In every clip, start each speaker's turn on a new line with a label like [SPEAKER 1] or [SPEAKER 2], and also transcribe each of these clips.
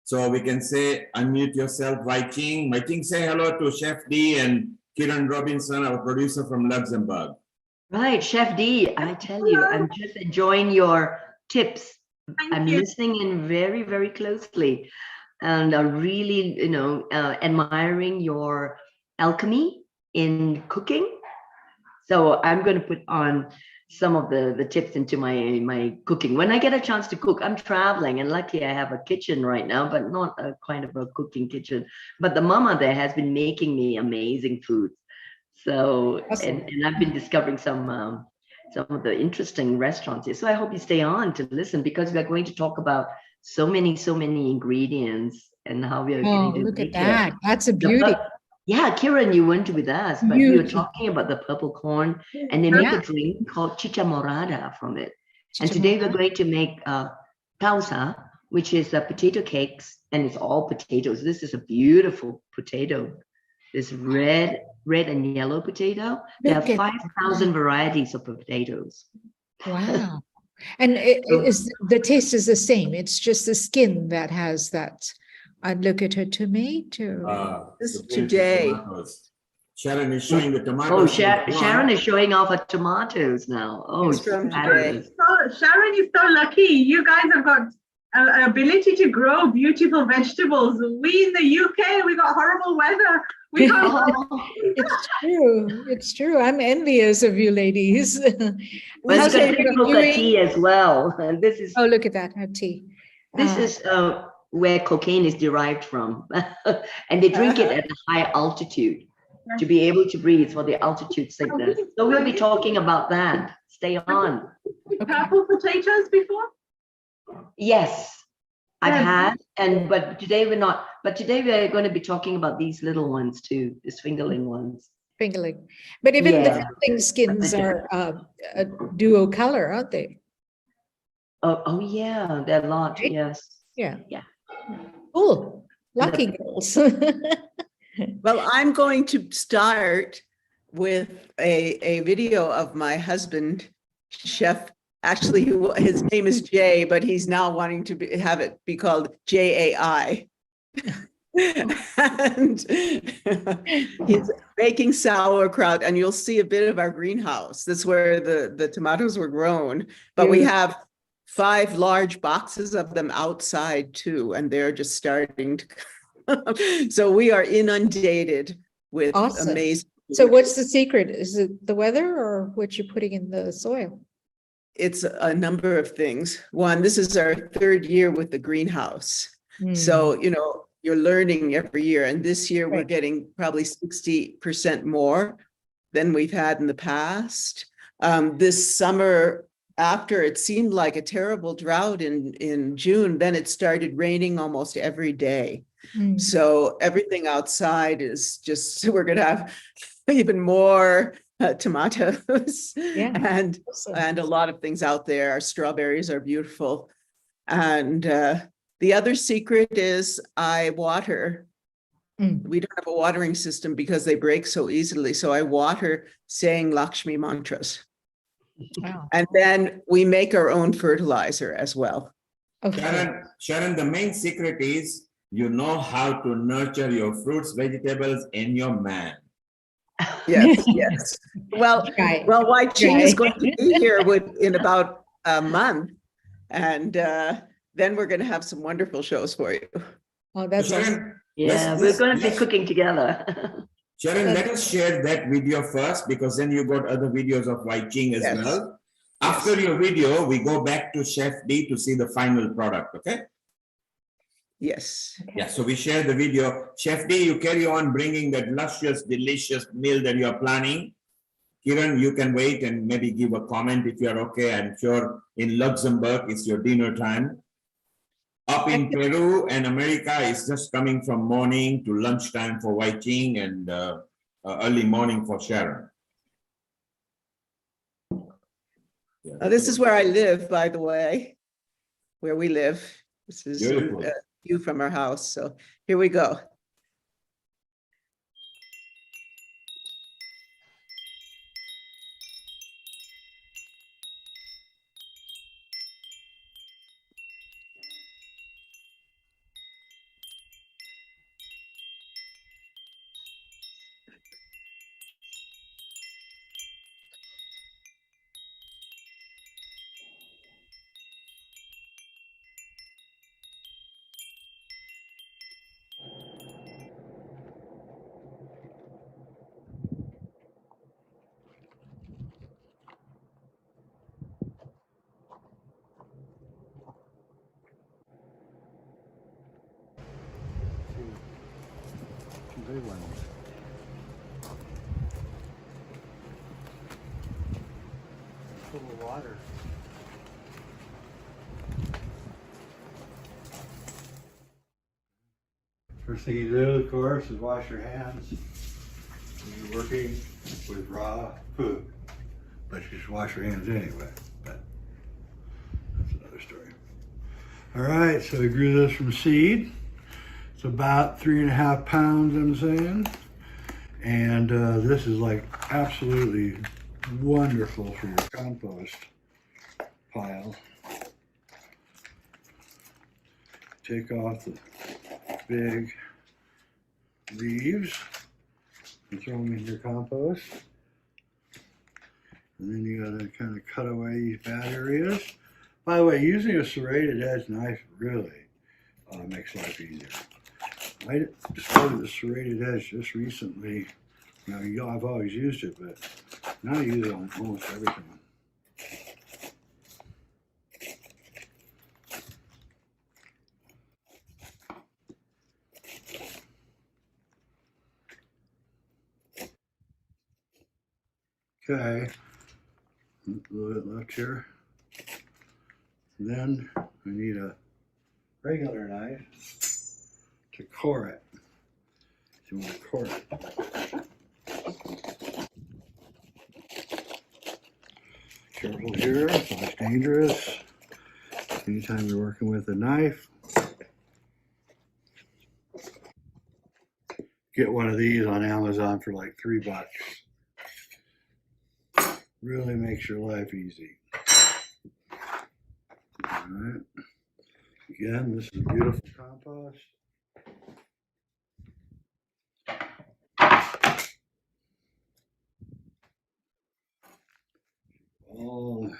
[SPEAKER 1] So we can say, unmute yourself, Wai-Ching. Wai-Ching, say hello to Chef D and Kiran Robinson, our producer from Luxembourg.
[SPEAKER 2] Right, Chef D, I tell you, I'm just enjoying your tips. I'm listening in very, very closely, and really, admiring your alchemy in cooking. So I'm going to put on some of the tips into my cooking. When I get a chance to cook, I'm traveling, and luckily I have a kitchen right now, but not a kind of a cooking kitchen. But the mama there has been making me amazing foods. So,
[SPEAKER 3] awesome.
[SPEAKER 2] and I've been discovering some of the interesting restaurants here. So I hope you stay on to listen, because we are going to talk about so many ingredients and how we are going to
[SPEAKER 3] look
[SPEAKER 2] make
[SPEAKER 3] at that. That's a beauty.
[SPEAKER 2] Yeah, Kiran, you weren't with us, but we were talking about the purple corn, and they make a drink called chicha morada from it. And today we're going to make Causa, which is potato cakes, and it's all potatoes. This is a beautiful potato. This red and yellow potato. There are 5,000 varieties of potatoes.
[SPEAKER 3] Wow. And the taste is the same. It's just the skin that has that. I'd look at her tomato.
[SPEAKER 4] This is today.
[SPEAKER 1] Tomatoes. Sharon is showing the tomatoes.
[SPEAKER 2] Oh, Sharon is showing off her tomatoes now. Oh,
[SPEAKER 4] It's from
[SPEAKER 2] fabulous.
[SPEAKER 4] today.
[SPEAKER 5] So Sharon is so lucky. You guys have got an ability to grow beautiful vegetables. We in the UK, we got horrible weather. We can't.
[SPEAKER 3] It's true. It's true. I'm envious of you ladies.
[SPEAKER 2] But it's got coca tea as well. And this is.
[SPEAKER 3] Oh, look at that, her tea.
[SPEAKER 2] This is where cocaine is derived from. And they drink it at a high altitude to be able to breathe for the altitude sickness. So we'll be talking about that. Stay on.
[SPEAKER 5] Purple potatoes before?
[SPEAKER 2] Yes, I've had, but today we're not. But today we're going to be talking about these little ones too, these fingerling ones.
[SPEAKER 3] Fingerling. But even the fingerling skins are a duo color, aren't they?
[SPEAKER 2] Oh yeah, they're a lot.
[SPEAKER 3] Right?
[SPEAKER 2] Yes.
[SPEAKER 3] Yeah.
[SPEAKER 2] Yeah.
[SPEAKER 3] Cool. Lucky girls.
[SPEAKER 4] Well, I'm going to start with a video of my husband, Chef. Actually, his name is Jay, but he's now wanting to have it be called JAI. And he's making sauerkraut, and you'll see a bit of our greenhouse. That's where the tomatoes were grown, but we have 5 large boxes of them outside too, and they're just starting to come. So we are inundated with amazing.
[SPEAKER 3] So what's the secret? Is it the weather or what you're putting in the soil?
[SPEAKER 4] It's a number of things. One, this is our 3rd year with the greenhouse. So, you're learning every year. And this year we're getting probably 60% more than we've had in the past. This summer, after it seemed like a terrible drought in June, then it started raining almost every day. So everything outside is just, we're going to have even more tomatoes and a lot of things out there. Our strawberries are beautiful. And the other secret is I water. We don't have a watering system because they break so easily. So I water saying Lakshmi mantras.
[SPEAKER 3] Wow.
[SPEAKER 4] And then we make our own fertilizer as well.
[SPEAKER 3] Okay.
[SPEAKER 1] Sharon, the main secret is you know how to nurture your fruits, vegetables, and your man.
[SPEAKER 4] Yes, yes. Well, Wai-Ching is going to be here in about a month, and then we're going to have some wonderful shows for you.
[SPEAKER 3] Oh, that's
[SPEAKER 1] Sharon,
[SPEAKER 2] Yeah, we're going to be cooking together.
[SPEAKER 1] Sharon, let us share that video first, because then you got other videos of Wai-Ching as well. After your video, we go back to Chef D to see the final product, okay?
[SPEAKER 4] Yes.
[SPEAKER 1] Yeah, so we share the video. Chef D, you carry on bringing that luscious, delicious meal that you are planning. Kiran, you can wait and maybe give a comment if you're okay. I'm sure in Luxembourg, it's your dinner time. Up in Peru and America, it's just coming from morning to lunchtime for Wai-Ching and early morning for Sharon. Yeah.
[SPEAKER 4] This is where I live, by the way, where we live. This is a view from our house. So here we go.
[SPEAKER 6] big ones. Full of water. First thing you do, of course, is wash your hands when you're working with raw food. But you should wash your hands anyway, but that's another story. All right, so we grew this from seed. It's about 3.5 pounds, I'm saying. And this is like absolutely wonderful for your compost pile. Take off the big leaves and throw them in your compost. And then you gotta kind of cut away these bad areas. By the way, using a serrated edge knife really makes life easier. I discovered the serrated edge just recently. I've always used it, but now I use it on almost everything. Okay, a little bit left here. Then we need a regular knife to core it. So you want to core it. Careful here, it's less dangerous. Anytime you're working with a knife, get one of these on Amazon for like $3. Really makes your life easy. All right. Again, this is beautiful compost. All the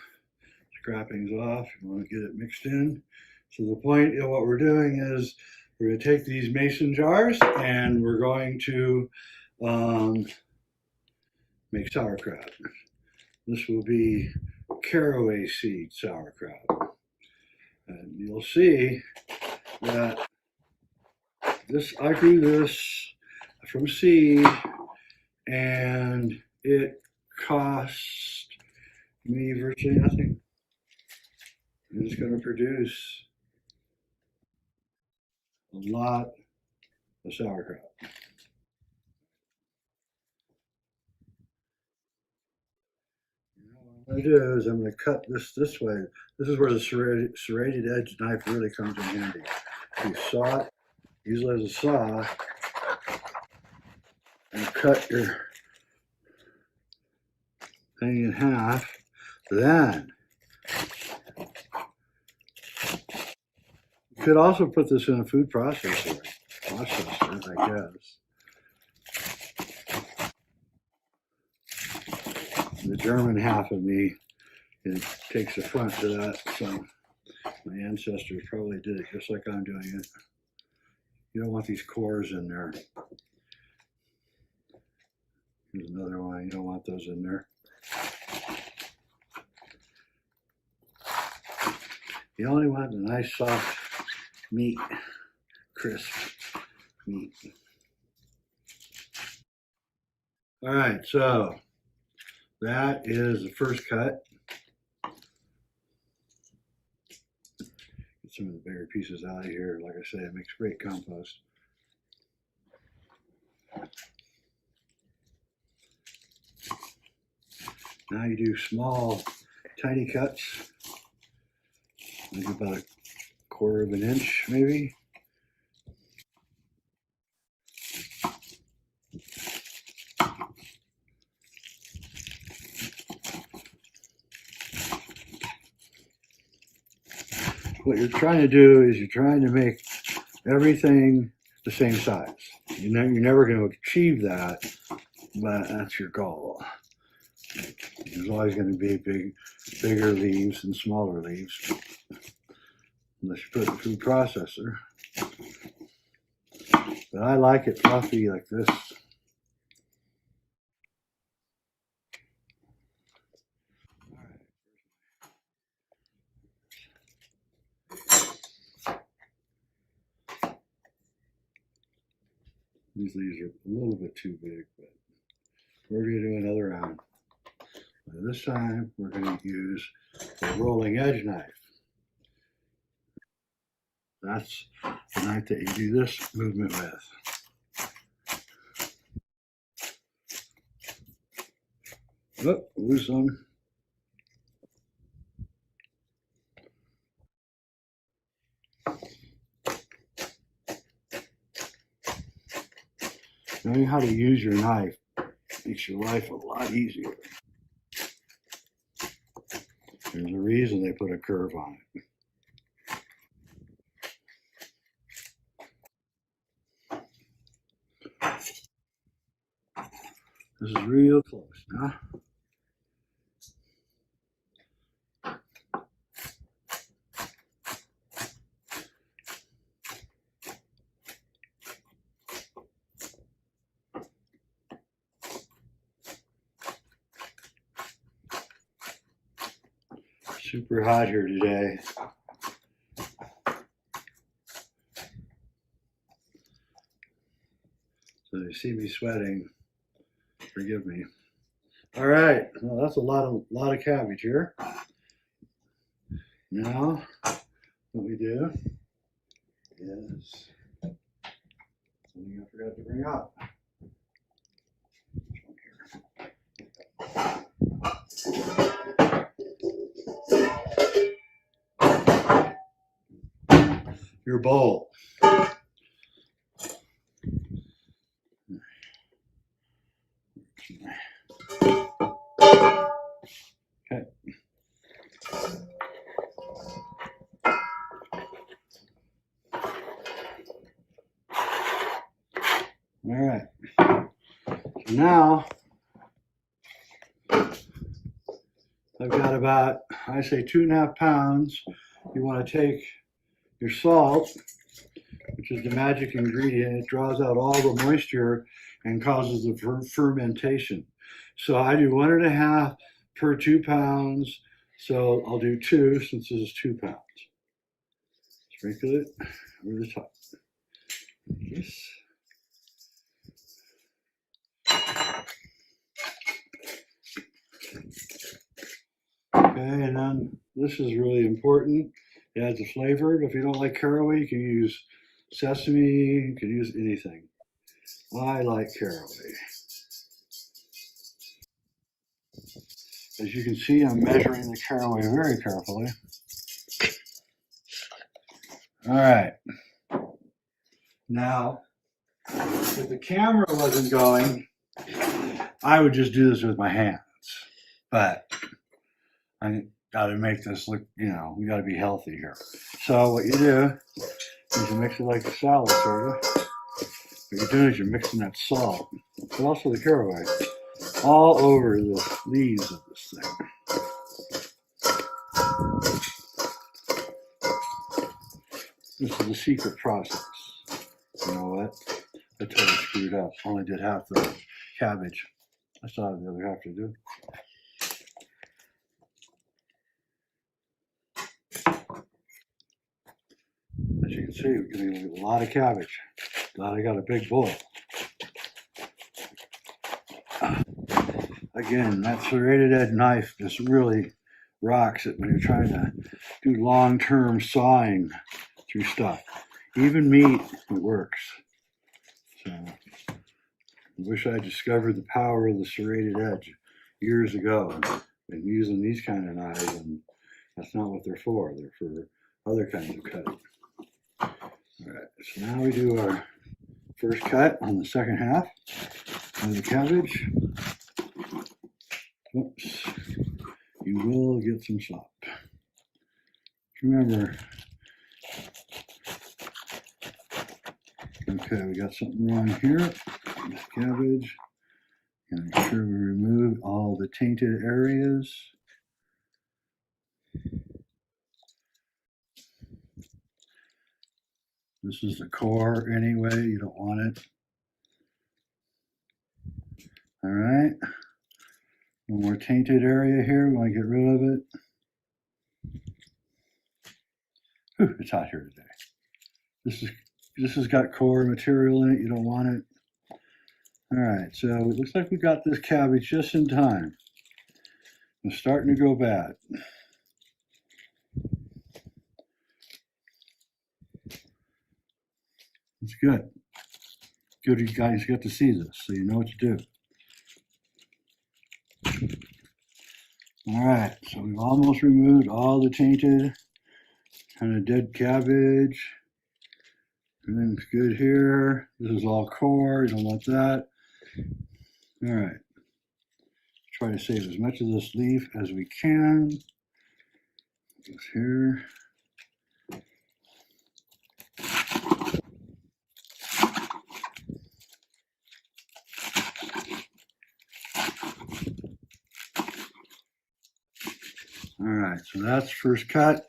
[SPEAKER 6] scrappings off. You want to get it mixed in. So the point of what we're doing is we're going to take these mason jars and we're going to make sauerkraut. This will be caraway seed sauerkraut. And you'll see that I grew this from seed and it cost me virtually nothing. It's going to produce a lot of sauerkraut. What I'm going to do is I'm going to cut this way. This is where the serrated edge knife really comes in handy. You saw it, use it as a saw, and cut your thing in half. Then you could also put this in a food processor, I guess. The German half of me, it takes the front to that, so my ancestors probably did it just like I'm doing it. You don't want these cores in there. Here's another one, you don't want those in there. You only want the nice soft meat, crisp meat. All right, so that is the first cut. Get some of the bigger pieces out of here. Like I say, it makes great compost. Now you do small, tiny cuts, maybe about 1/4 of an inch, maybe. What you're trying to do is you're trying to make everything the same size. You're never going to achieve that, but that's your goal. There's always going to be bigger leaves and smaller leaves, unless you put it in a food processor. But I like it fluffy like this. These leaves are a little bit too big, but we're going to do another round. This time, we're going to use a rolling edge knife. That's the knife that you do this movement with. Oh, lose some. Knowing how to use your knife makes your life a lot easier. There's a reason they put a curve on it. This is real close now. Super hot here today. So you see me sweating. Forgive me. All right, well, that's a lot of cabbage here. Now, what we do is something I forgot to bring up. Your bowl. Okay. All right. So now I've got about, I say 2.5 pounds. You want to take your salt, which is the magic ingredient. It draws out all the moisture and causes the fermentation. So I do 1.5 per 2 pounds. So I'll do 2 since this is 2 pounds. Sprinkle it over the top. Yes. Okay, and then this is really important. It adds a flavor. If you don't like caraway, you can use sesame, you can use anything. I like caraway. As you can see, I'm measuring the caraway very carefully. All right. Now, if the camera wasn't going, I would just do this with my hands. But I got to make this look, you know, we got to be healthy here. So what you do is you mix it like a salad, sort of. What you're doing is you're mixing that salt, but also the caraway, all over the leaves of this thing. This is the secret process. You know what? I totally screwed up. Only did half the cabbage. I still have the other half to do. As you can see, we're getting a lot of cabbage. Glad I got a big bowl. Again, that serrated edge knife just really rocks it when you're trying to do long-term sawing through stuff. Even meat, it works. So, I wish I discovered the power of the serrated edge years ago. Been using these kind of knives, and that's not what they're for. They're for other kinds of cutting. All right, so now we do our first cut on the second half of the cabbage. Oops, you will get some slop. Remember, okay, we got something wrong here. This cabbage. And make sure we remove all the tainted areas. This is the core anyway, you don't want it. All right. One more tainted area here, we want to get rid of it. Whew, it's hot here today. This has got core material in it, you don't want it. All right, so it looks like we got this cabbage just in time. It's starting to go bad. It's good. Good you guys get to see this, so you know what to do. All right, so we've almost removed all the tainted kind of dead cabbage. Everything's good here. This is all core, you don't want that. All right. Try to save as much of this leaf as we can. Goes here. All right, so that's first cut.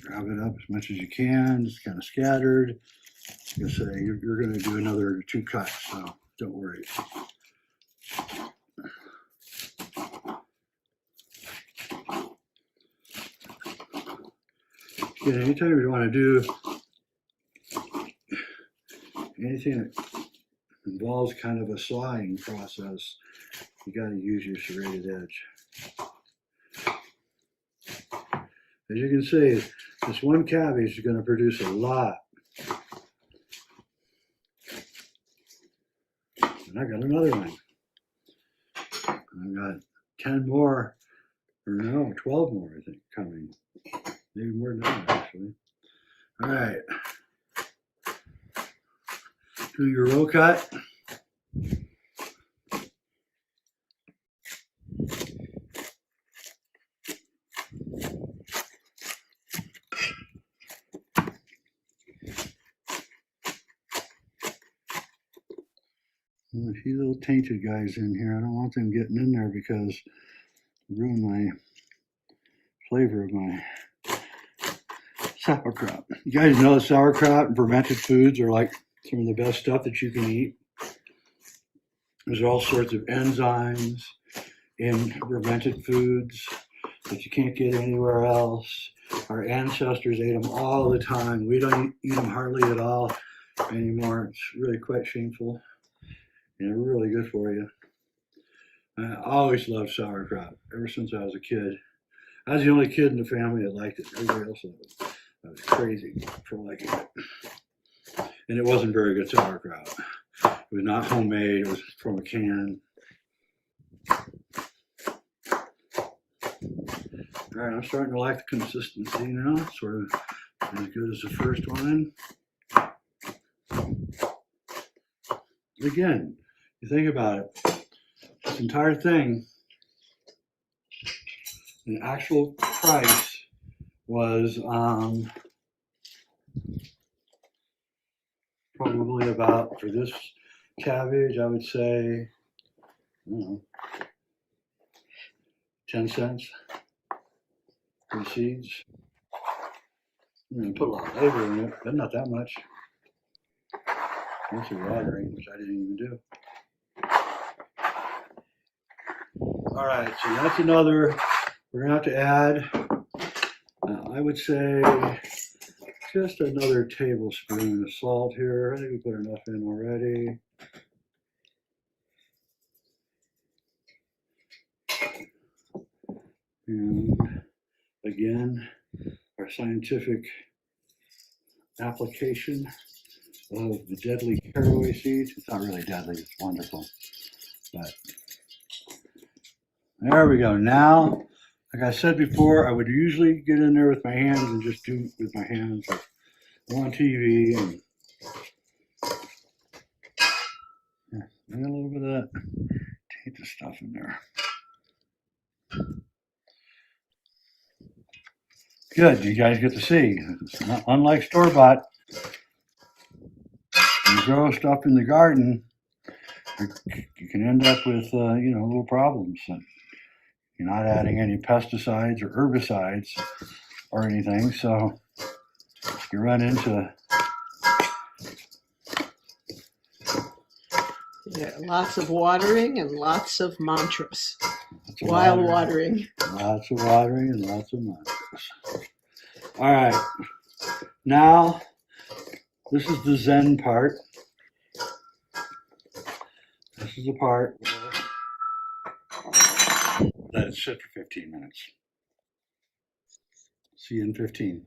[SPEAKER 6] Grab it up as much as you can. It's kind of scattered. Like I say, you're going to do another 2 cuts, so don't worry. Again, anytime you want to do anything that involves kind of a sawing process, you got to use your serrated edge. As you can see, this one cabbage is going to produce a lot. And I got another one. I got 10 more, or no, 12 more, I think, coming. Maybe more than that, actually. All right. Do your row cut. A few little tainted guys in here. I don't want them getting in there because it ruin my flavor of my sauerkraut. You guys know sauerkraut and fermented foods are like some of the best stuff that you can eat. There's all sorts of enzymes in fermented foods that you can't get anywhere else. Our ancestors ate them all the time. We don't eat them hardly at all anymore. It's really quite shameful. And they're really good for you. I always loved sauerkraut ever since I was a kid. I was the only kid in the family that liked it. Everybody else loved it. I was crazy for liking it. And it wasn't very good sauerkraut. It was not homemade. It was from a can. All right, I'm starting to like the consistency now. Sort of as good as the first one. Again, you think about it, this entire thing, the actual price was probably about, for this cabbage, I would say, I don't know, 10 cents for the seeds. I'm going to put a lot of labor in it, but not that much. Mostly watering, which I didn't even do. All right, so that's another, we're gonna have to add, I would say, just another tablespoon of salt here. I think we put enough in already. And again, our scientific application of the deadly caraway seeds. It's not really deadly, it's wonderful. But there we go. Now, like I said before, I would usually get in there with my hands and just do it with my hands. Like I'm on TV and yeah, a little bit of that tainted stuff in there. Good, you guys get to see. It's not, unlike store-bought, you grow stuff in the garden, you can end up with, you know, little problems. You're not adding any pesticides or herbicides or anything, so you run into
[SPEAKER 4] lots of watering and lots of mantras while watering.
[SPEAKER 6] Lots of watering and lots of mantras. All right. Now, this is the Zen part. This is the part where let it sit for 15 minutes. See you in 15.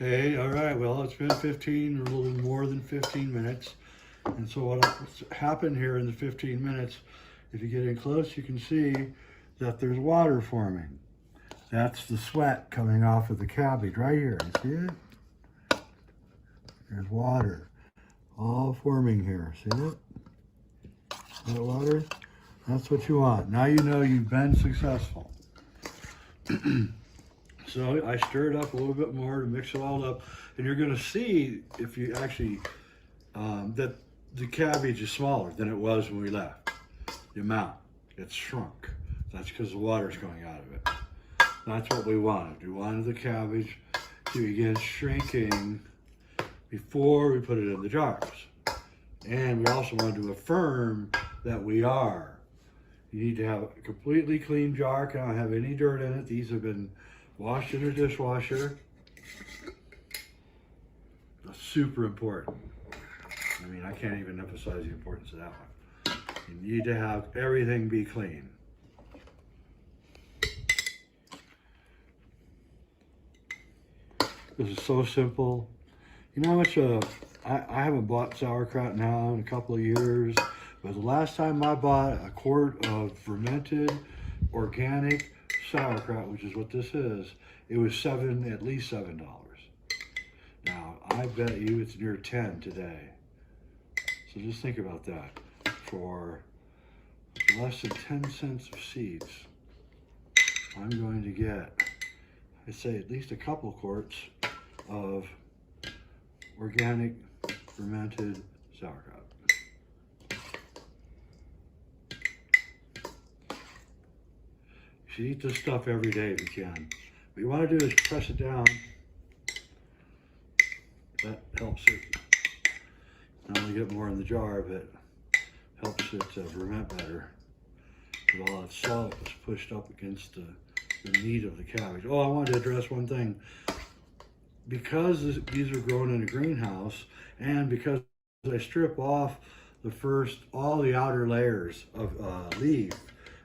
[SPEAKER 6] Hey, all right, well, it's been 15 or a little more than 15 minutes. And so what's happened here in the 15 minutes, if you get in close, you can see that there's water forming. That's the sweat coming off of the cabbage right here. You see it? There's water all forming here. See it? That water? That's what you want. Now you know you've been successful. So I stir it up a little bit more to mix it all up. And you're going to see, if you actually, that the cabbage is smaller than it was when we left. The amount, it's shrunk. That's because the water's going out of it. That's what we wanted. We wanted the cabbage to begin shrinking before we put it in the jars. And we also wanted to affirm that we are. You need to have a completely clean jar, cannot have any dirt in it. These have been washed in a dishwasher. That's super important. I mean, I can't even emphasize the importance of that one. You need to have everything be clean. This is so simple. You know how much, I haven't bought sauerkraut now in a couple of years, but the last time I bought a quart of fermented organic sauerkraut, which is what this is, it was at least $7. Now, I bet you it's near 10 today. So just think about that. For less than 10 cents of seeds, I'm going to get, I'd say, at least a couple quarts of organic fermented sauerkraut. You should eat this stuff every day if you can. What you want to do is press it down. That helps it not only get more in the jar, but helps it ferment better. With all that salt was pushed up against the meat of the cabbage. Oh, I wanted to address one thing. Because these are grown in a greenhouse, and because I strip off all the outer layers of leaf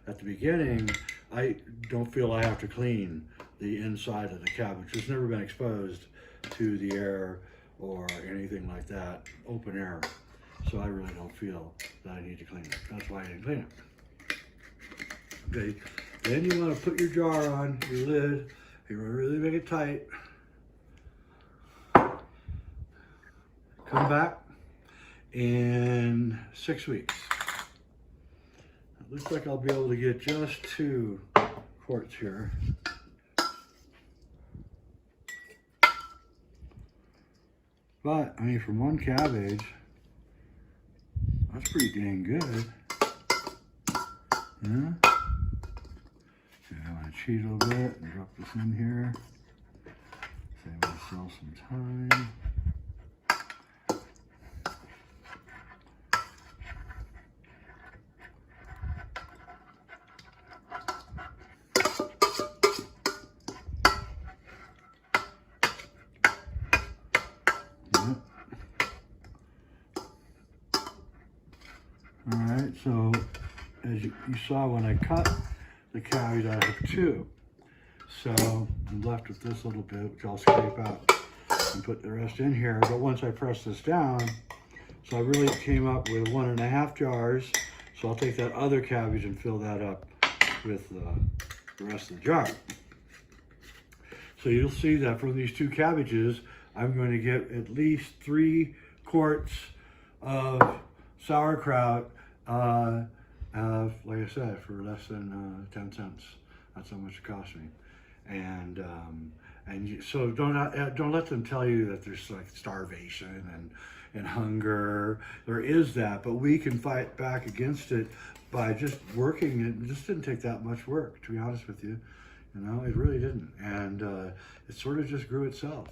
[SPEAKER 6] at the beginning, I don't feel I have to clean the inside of the cabbage. It's never been exposed to the air or anything like that, open air. So I really don't feel that I need to clean it. That's why I didn't clean it. Okay, then you want to put your jar on, your lid, you want to really make it tight. Come back in 6 weeks. It looks like I'll be able to get just 2 quarts here. But, I mean, from one cabbage, that's pretty dang good. Yeah? Okay, I'm going to cheat a little bit and drop this in here. Save myself some time. All right, so as you saw when I cut the cabbage, I have 2. So I'm left with this little bit, which I'll scrape out and put the rest in here. But once I press this down, so I really came up with 1.5 jars. So I'll take that other cabbage and fill that up with the rest of the jar. So you'll see that from these 2 cabbages, I'm going to get at least 3 quarts of sauerkraut, like I said, for less than 10 cents. That's how much it cost me. So don't let them tell you that there's like starvation and hunger. There is that, but we can fight back against it by just working. It just didn't take that much work, to be honest with you. You know, it really didn't. And it sort of just grew itself.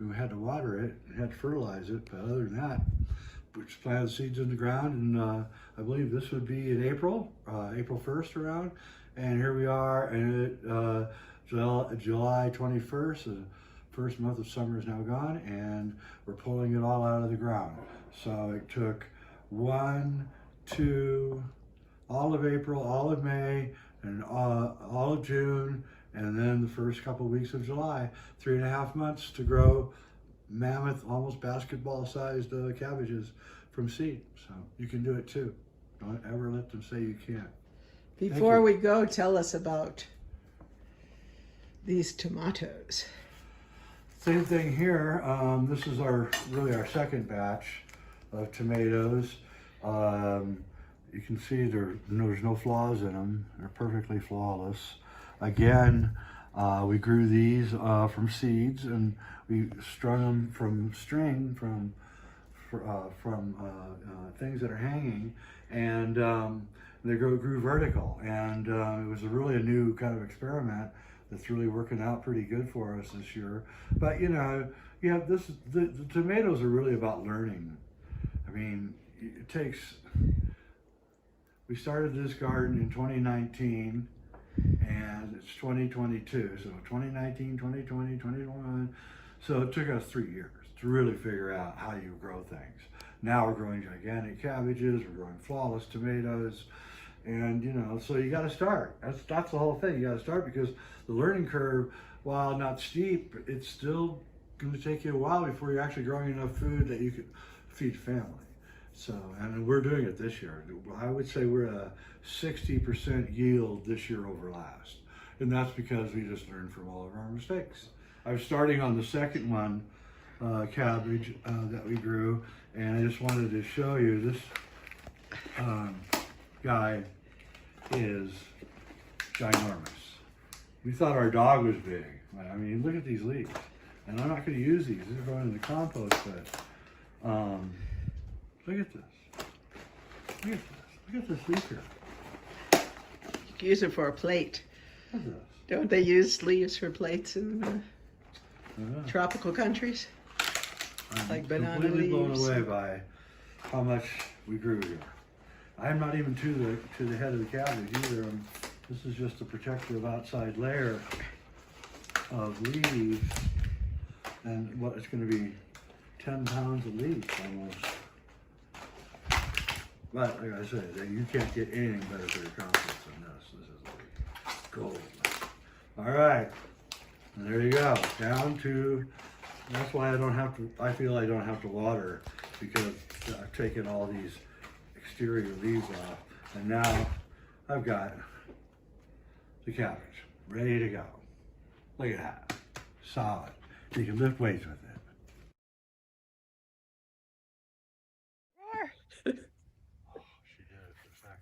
[SPEAKER 6] We had to water it, had to fertilize it, but other than that, we just planted the seeds in the ground, and I believe this would be in April 1st around, and here we are, and July 21st, first month of summer is now gone, and we're pulling it all out of the ground. So it took all of April, all of May, and all of June, and then the first couple of weeks of July, 3.5 months to grow mammoth, almost basketball-sized cabbages from seed. So you can do it too. Don't ever let them say you can't.
[SPEAKER 4] Before we go, tell us about these tomatoes.
[SPEAKER 6] Same thing here. This is really our second batch of tomatoes. You can see there's no flaws in them. They're perfectly flawless. Again, we grew these from seeds, and we strung them from string from things that are hanging, and they grew vertical. And it was really a new kind of experiment that's really working out pretty good for us this year. But the tomatoes are really about learning. I mean, we started this garden in 2019, and it's 2022. So 2019, 2020, 2021. So it took us 3 years to really figure out how you grow things. Now we're growing gigantic cabbages, we're growing flawless tomatoes, and so you got to start. That's the whole thing. You got to start, because the learning curve, while not steep, it's still going to take you a while before you're actually growing enough food that you can feed family. So, and we're doing it this year. I would say we're at a 60% yield this year over last. And that's because we just learned from all of our mistakes. I'm starting on the second one, cabbage that we grew, and I just wanted to show you this guy is ginormous. We thought our dog was big. I mean, look at these leaves. And I'm not going to use these. These are going in the compost, but look at this. Look at this. Look at this leaf here.
[SPEAKER 4] You can use it for a plate.
[SPEAKER 6] Look at this.
[SPEAKER 4] Don't they use leaves for plates in tropical countries?
[SPEAKER 6] I'm
[SPEAKER 4] Like banana
[SPEAKER 6] completely blown
[SPEAKER 4] leaves.
[SPEAKER 6] away by how much we grew here. I'm not even to the head of the cabbage either. This is just a protective outside layer of leaves, and what it's going to be 10 pounds of leaves almost. But like I said, you can't get anything better for your compost than this. This is like gold. All right, and there you go. Down to. That's why I feel I don't have to water, because I've taken all these exterior leaves off, and now I've got the cabbage ready to go. Look at that, solid. You can lift weights with it. Oh, she did it for a second.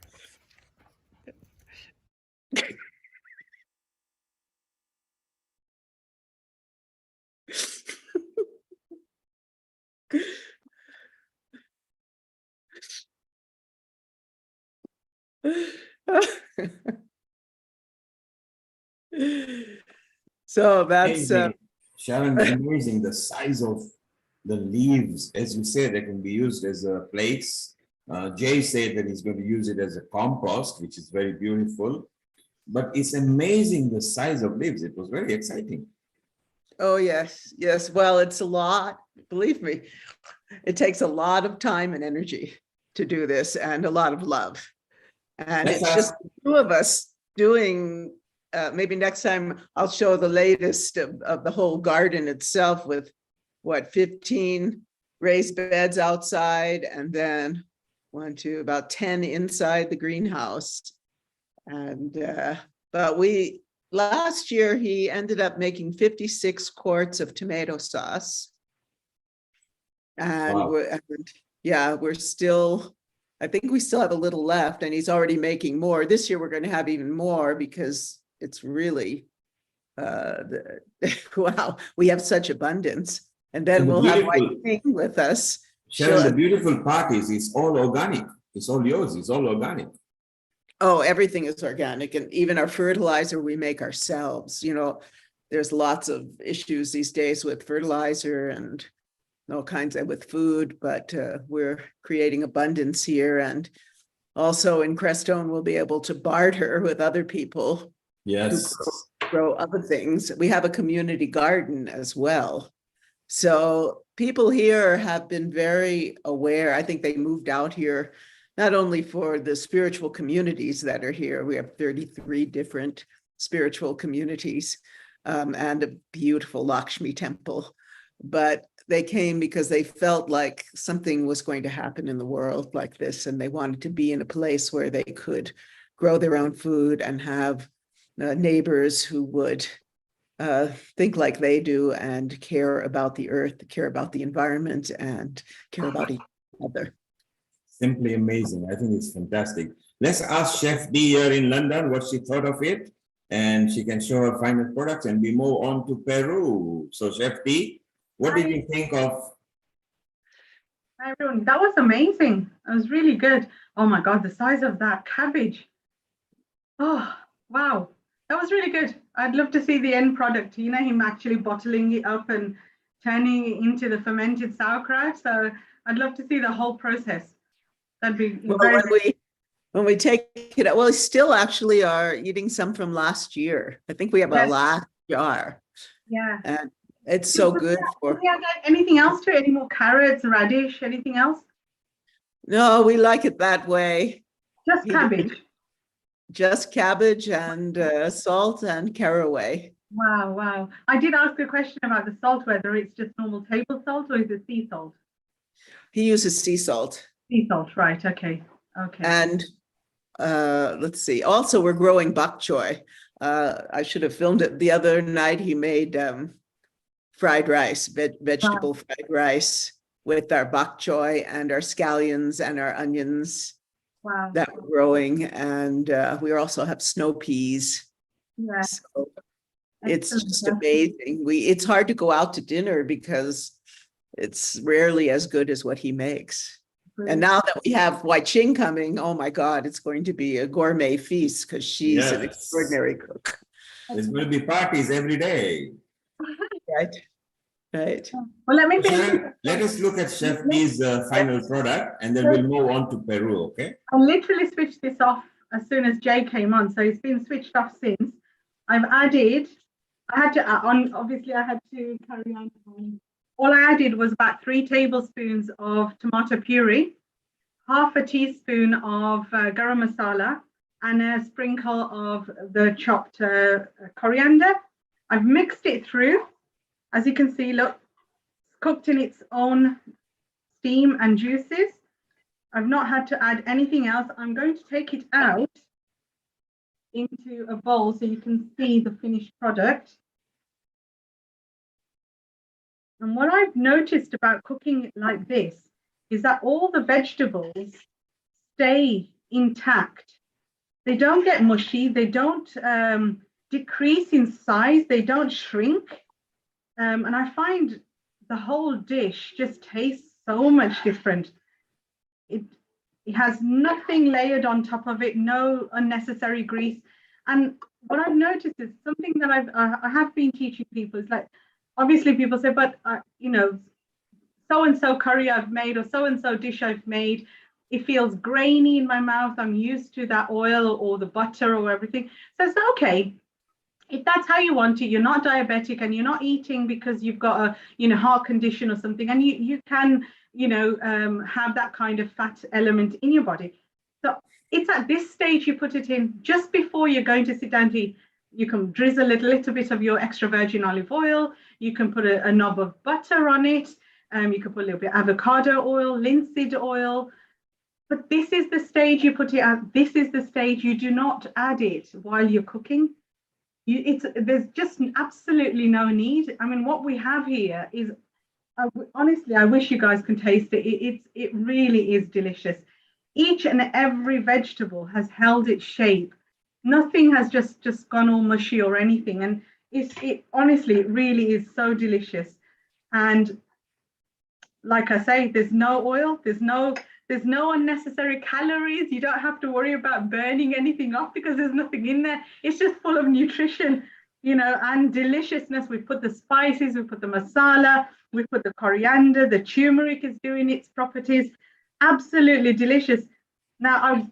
[SPEAKER 4] So that's
[SPEAKER 1] Amazing. Sharon, amazing the size of the leaves. As you say, they can be used as plates. Jay said that he's going to use it as a compost, which is very beautiful. But it's amazing the size of leaves. It was very exciting.
[SPEAKER 4] oh yes, yes. Well, it's a lot. Believe me, it takes a lot of time and energy to do this, and a lot of love. And
[SPEAKER 1] Let's
[SPEAKER 4] it's just the two of us doing. Maybe next time I'll show the latest of the whole garden itself, with 15 raised beds outside, and then about 10 inside the greenhouse. And but last year he ended up making 56 quarts of tomato sauce. And,
[SPEAKER 1] Wow.
[SPEAKER 4] we're still, I think we still have a little left, and he's already making more. This year we're going to have even more, because it's really, wow, we have such abundance. And then
[SPEAKER 1] And
[SPEAKER 4] we'll have
[SPEAKER 1] beautiful.
[SPEAKER 4] Wai-Ching with us.
[SPEAKER 1] Sharon,
[SPEAKER 4] Sure.
[SPEAKER 1] the beautiful part is it's all organic. It's all yours. It's all organic.
[SPEAKER 4] Oh, everything is organic, and even our fertilizer we make ourselves. There's lots of issues these days with fertilizer and all kinds with food, but we're creating abundance here. And also in Crestone, we'll be able to barter with other people
[SPEAKER 1] Yes.
[SPEAKER 4] who grow grow other things. We have a community garden as well. So people here have been very aware. I think they moved out here not only for the spiritual communities that are here. We have 33 different spiritual communities and a beautiful Lakshmi temple. But they came because they felt like something was going to happen in the world like this, and they wanted to be in a place where they could grow their own food and have neighbors who would think like they do and care about the earth, care about the environment, and care about each other.
[SPEAKER 1] Simply amazing. I think it's fantastic. Let's ask Chef D here in London what she thought of it, and she can show her final products, and we move on to Peru. So Chef D, what did you think of?
[SPEAKER 5] Hi, everyone. That was amazing. It was really good. Oh my God, the size of that cabbage. Oh, wow. That was really good. I'd love to see the end product, you know, him actually bottling it up and turning it into the fermented sauerkraut. So I'd love to see the whole process. That'd be
[SPEAKER 4] well, when we take it out, well, we still actually are eating some from last year. I think we have a last jar.
[SPEAKER 5] Yeah.
[SPEAKER 4] And it's so good for.
[SPEAKER 5] Yeah, anything else to it? Any more carrots, radish, anything else?
[SPEAKER 4] No, we like it that way.
[SPEAKER 5] Just cabbage.
[SPEAKER 4] Just cabbage and salt and caraway.
[SPEAKER 5] Wow, wow. I did ask a question about the salt, whether it's just normal table salt or is it sea salt?
[SPEAKER 4] He uses sea salt.
[SPEAKER 5] Sea salt, right. Okay. Okay.
[SPEAKER 4] And let's see. Also, we're growing bok choy. I should have filmed it the other night. He made fried rice, vegetable fried rice with our bok choy and our scallions and our onions.
[SPEAKER 5] Wow.
[SPEAKER 4] That we're growing, and we also have snow peas.
[SPEAKER 5] Yeah.
[SPEAKER 4] So it's just amazing. It's hard to go out to dinner because it's rarely as good as what he makes.
[SPEAKER 5] Brilliant.
[SPEAKER 4] And now that we have Wai-Ching coming, oh my God, it's going to be a gourmet feast because she's an extraordinary cook.
[SPEAKER 1] There's going to be parties every day.
[SPEAKER 4] Right. Right.
[SPEAKER 5] Well, let me
[SPEAKER 1] let us look at Chef D's final product, and then we'll move on to Peru, okay?
[SPEAKER 5] I literally switched this off as soon as Jay came on, so it's been switched off since. I had to add on, obviously I had to carry on. All I added was about 3 tablespoons of tomato puree, half a teaspoon of garam masala, and a sprinkle of the chopped coriander. I've mixed it through. As you can see, look, it's cooked in its own steam and juices. I've not had to add anything else. I'm going to take it out into a bowl so you can see the finished product. And what I've noticed about cooking it like this is that all the vegetables stay intact. They don't get mushy. They don't decrease in size. They don't shrink. And I find the whole dish just tastes so much different. It has nothing layered on top of it, no unnecessary grease. And what I've noticed is something that I have been teaching people is like, obviously people say, but you know, so-and-so curry I've made or so-and-so dish I've made, it feels grainy in my mouth. I'm used to that oil or the butter or everything. So it's okay. If that's how you want it, you're not diabetic and you're not eating because you've got a, you know, heart condition or something, and you can, you know, have that kind of fat element in your body. So it's at this stage you put it in just before you're going to sit down to eat. You can drizzle a little bit of your extra virgin olive oil. You can put a knob of butter on it. You can put a little bit of avocado oil, linseed oil. But this is the stage you put it at. This is the stage you do not add it while you're cooking. There's just absolutely no need. I mean, what we have here is, honestly, I wish you guys can taste it. It really is delicious. Each and every vegetable has held its shape. Nothing has just gone all mushy or anything. And honestly, it really is so delicious. And like I say, there's no oil, there's no unnecessary calories. You don't have to worry about burning anything off because there's nothing in there. It's just full of nutrition, you know, and deliciousness. We put the spices, we put the masala, we put the coriander, the turmeric is doing its properties. Absolutely delicious. Now,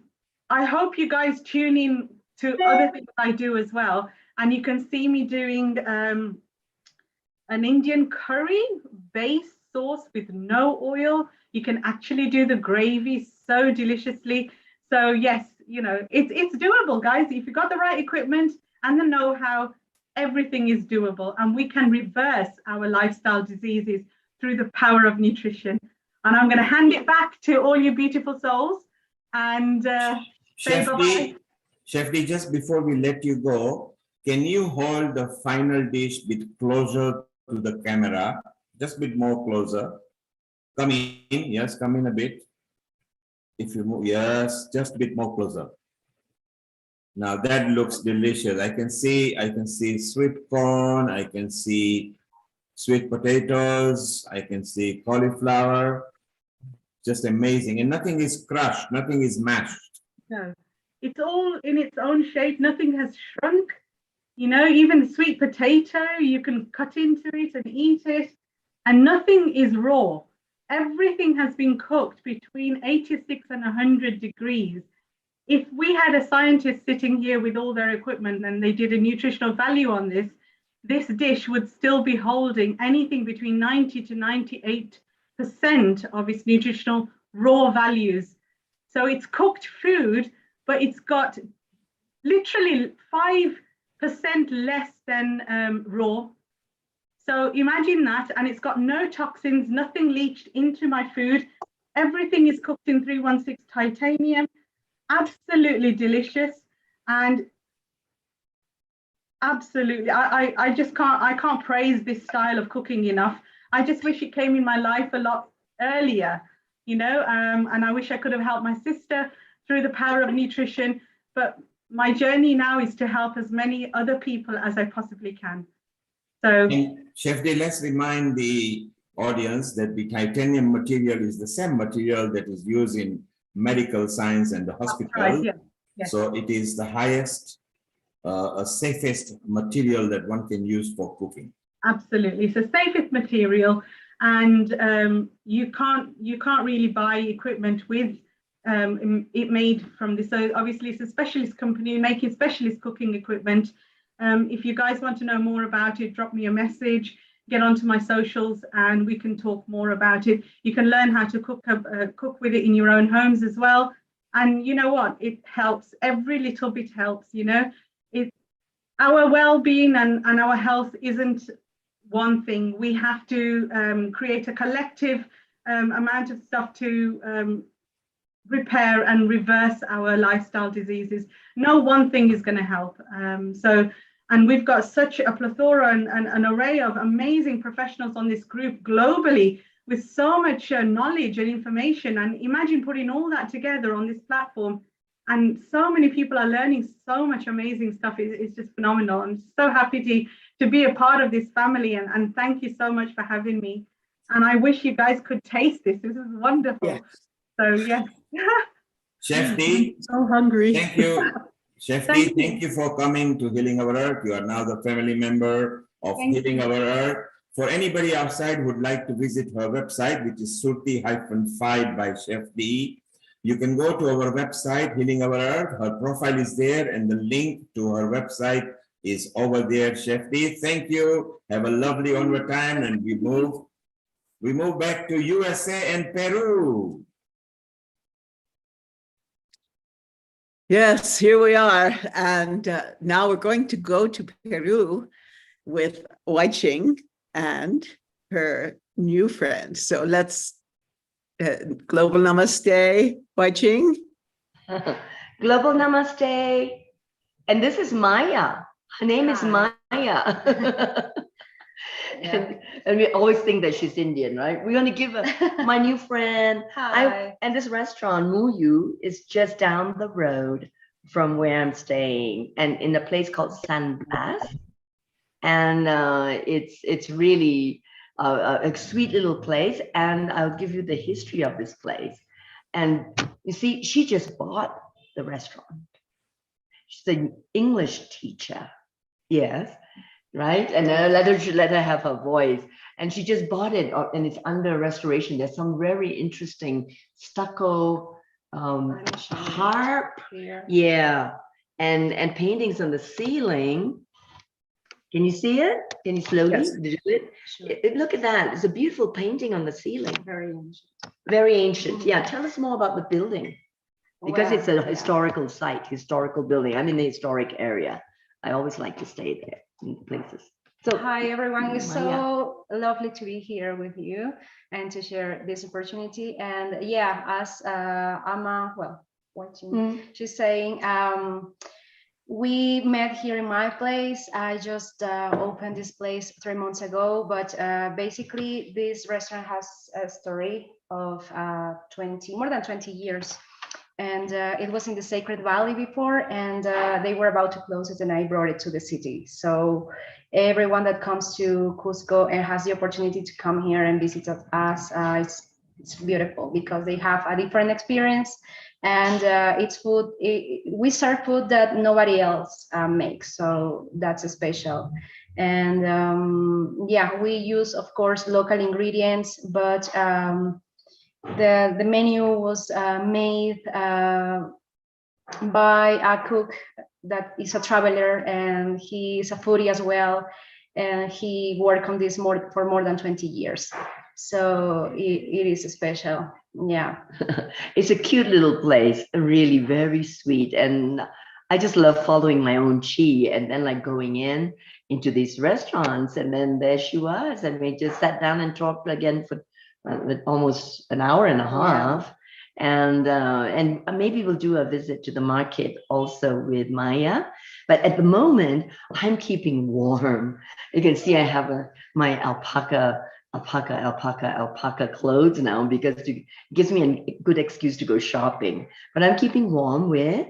[SPEAKER 5] I hope you guys tune in to other things I do as well. And you can see me doing an Indian curry base sauce with no oil. You can actually do the gravy so deliciously. So yes, you know, it's doable, guys. If you've got the right equipment and the know-how, everything is doable, and we can reverse our lifestyle diseases through the power of nutrition. And I'm going to hand it back to all you beautiful souls and say bye-bye.
[SPEAKER 1] Chef D, just before we let you go, can you hold the final dish a bit closer to the camera? Just a bit more closer. Come in, yes, come in a bit. If you move, yes, just a bit more closer. Now that looks delicious. I can see sweet corn, I can see sweet potatoes, I can see cauliflower. Just amazing. And nothing is crushed, nothing is mashed.
[SPEAKER 5] No, it's all in its own shape. Nothing has shrunk. You know, even sweet potato, you can cut into it and eat it, and nothing is raw. Everything has been cooked between 86 and 100 degrees. If we had a scientist sitting here with all their equipment and they did a nutritional value on this, this dish would still be holding anything between 90 to 98% of its nutritional raw values. So it's cooked food, but it's got literally 5% less than raw. So imagine that, and it's got no toxins, nothing leached into my food. Everything is cooked in 316 titanium. Absolutely delicious, and absolutely, I just can't praise this style of cooking enough. I just wish it came in my life a lot earlier, you know, and I wish I could have helped my sister through the power of nutrition. But my journey now is to help as many other people as I possibly can. So,
[SPEAKER 1] Chef D, let's remind the audience that the titanium material is the same material that is used in medical science and the hospital.
[SPEAKER 5] right, yeah, yes.
[SPEAKER 1] So it is the highest, safest material that one can use for cooking.
[SPEAKER 5] Absolutely, so safest material, and you can't really buy equipment with it made from this. So obviously it's a specialist company making specialist cooking equipment. If you guys want to know more about it, drop me a message, get onto my socials, and we can talk more about it. You can learn how to cook with it in your own homes as well. And you know what? It helps. Every little bit helps, you know. Our well-being and our health isn't one thing. We have to create a collective amount of stuff to repair and reverse our lifestyle diseases. No one thing is going to help. And we've got such a plethora and an array of amazing professionals on this group globally with so much knowledge and information. And imagine putting all that together on this platform. And so many people are learning so much amazing stuff. It's just phenomenal. I'm so happy to be a part of this family. And thank you so much for having me. And I wish you guys could taste this. This is wonderful.
[SPEAKER 4] Yes.
[SPEAKER 5] So, yes.
[SPEAKER 1] Chef D,
[SPEAKER 4] So hungry.
[SPEAKER 1] thank you. Chef D, thank you for coming to Healing Our Earth. You are now the family member of Healing Our Earth. For anybody outside who would like to visit her website, which is Surti-Fied by Chef D, you can go to our website, Healing Our Earth. Her profile is there, and the link to her website is over there. Chef D, thank you. Have a lovely onward time, and we move back to USA and Peru.
[SPEAKER 4] Yes, here we are. And now we're going to go to Peru with Wai-Ching and her new friend. So let's, global namaste, Wai-Ching.
[SPEAKER 2] Global namaste. And this is Maya. Her name is Maya. And we always think that she's Indian, right? We're going to give her my new friend.
[SPEAKER 7] Hi.
[SPEAKER 2] And this restaurant, Muyu, is just down the road from where I'm staying, and in a place called San Blas. And it's really a sweet little place. And I'll give you the history of this place. And you see, she just bought the restaurant. She's an English teacher. Yes. Right, and let her have her voice, and she just bought it, and it's under restoration. There's some very interesting stucco harp, yeah, and paintings on the ceiling, Can you see it? Can you slowly
[SPEAKER 4] Yes.
[SPEAKER 2] do it? Look at that. It's a beautiful painting on the ceiling.
[SPEAKER 7] Very ancient.
[SPEAKER 2] Very ancient. Yeah, tell us more about the building. Because it's a historical site, historical building. I'm in the historic area. I always like to stay there in places. So
[SPEAKER 7] Hi everyone, it's
[SPEAKER 2] Maya.
[SPEAKER 7] so lovely to be here with you and to share this opportunity. And yeah, as Ama, well, watching, she's saying, we met here in my place. I just opened this place 3 months ago, but basically this restaurant has a story of more than 20 years. And it was in the Sacred Valley before, and they were about to close it, and I brought it to the city. So everyone that comes to Cusco and has the opportunity to come here and visit us, it's beautiful because they have a different experience, and it's food. We serve food that nobody else makes, so that's special. And yeah, we use, of course, local ingredients, but the menu was made by a cook that is a traveler, and he is a foodie as well, and he worked on this for more than 20 years. So it is special. Yeah.
[SPEAKER 2] It's a cute little place, really very sweet. And I just love following my own Qi and then like going into these restaurants, and then there she was, and we just sat down and talked again for almost an hour and a half. And maybe we'll do a visit to the market also with Maya. But at the moment, I'm keeping warm. You can see I have my alpaca clothes now because it gives me a good excuse to go shopping. But I'm keeping warm with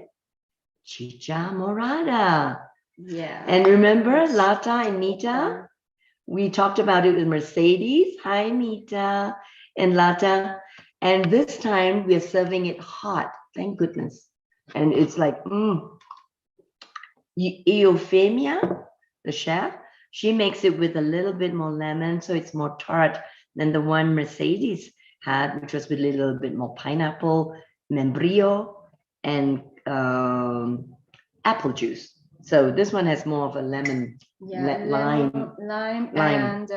[SPEAKER 2] chicha morada.
[SPEAKER 7] Yeah.
[SPEAKER 2] And remember Lata and Nita? We talked about it with Mercedes. Hi, Nita and Lata. And this time we are serving it hot. Thank goodness. And it's like, Euphemia, the chef, she makes it with a little bit more lemon, so it's more tart than the one Mercedes had, which was with a little bit more pineapple, membrillo, and apple juice. So this one has more of a lemon, lime,
[SPEAKER 7] and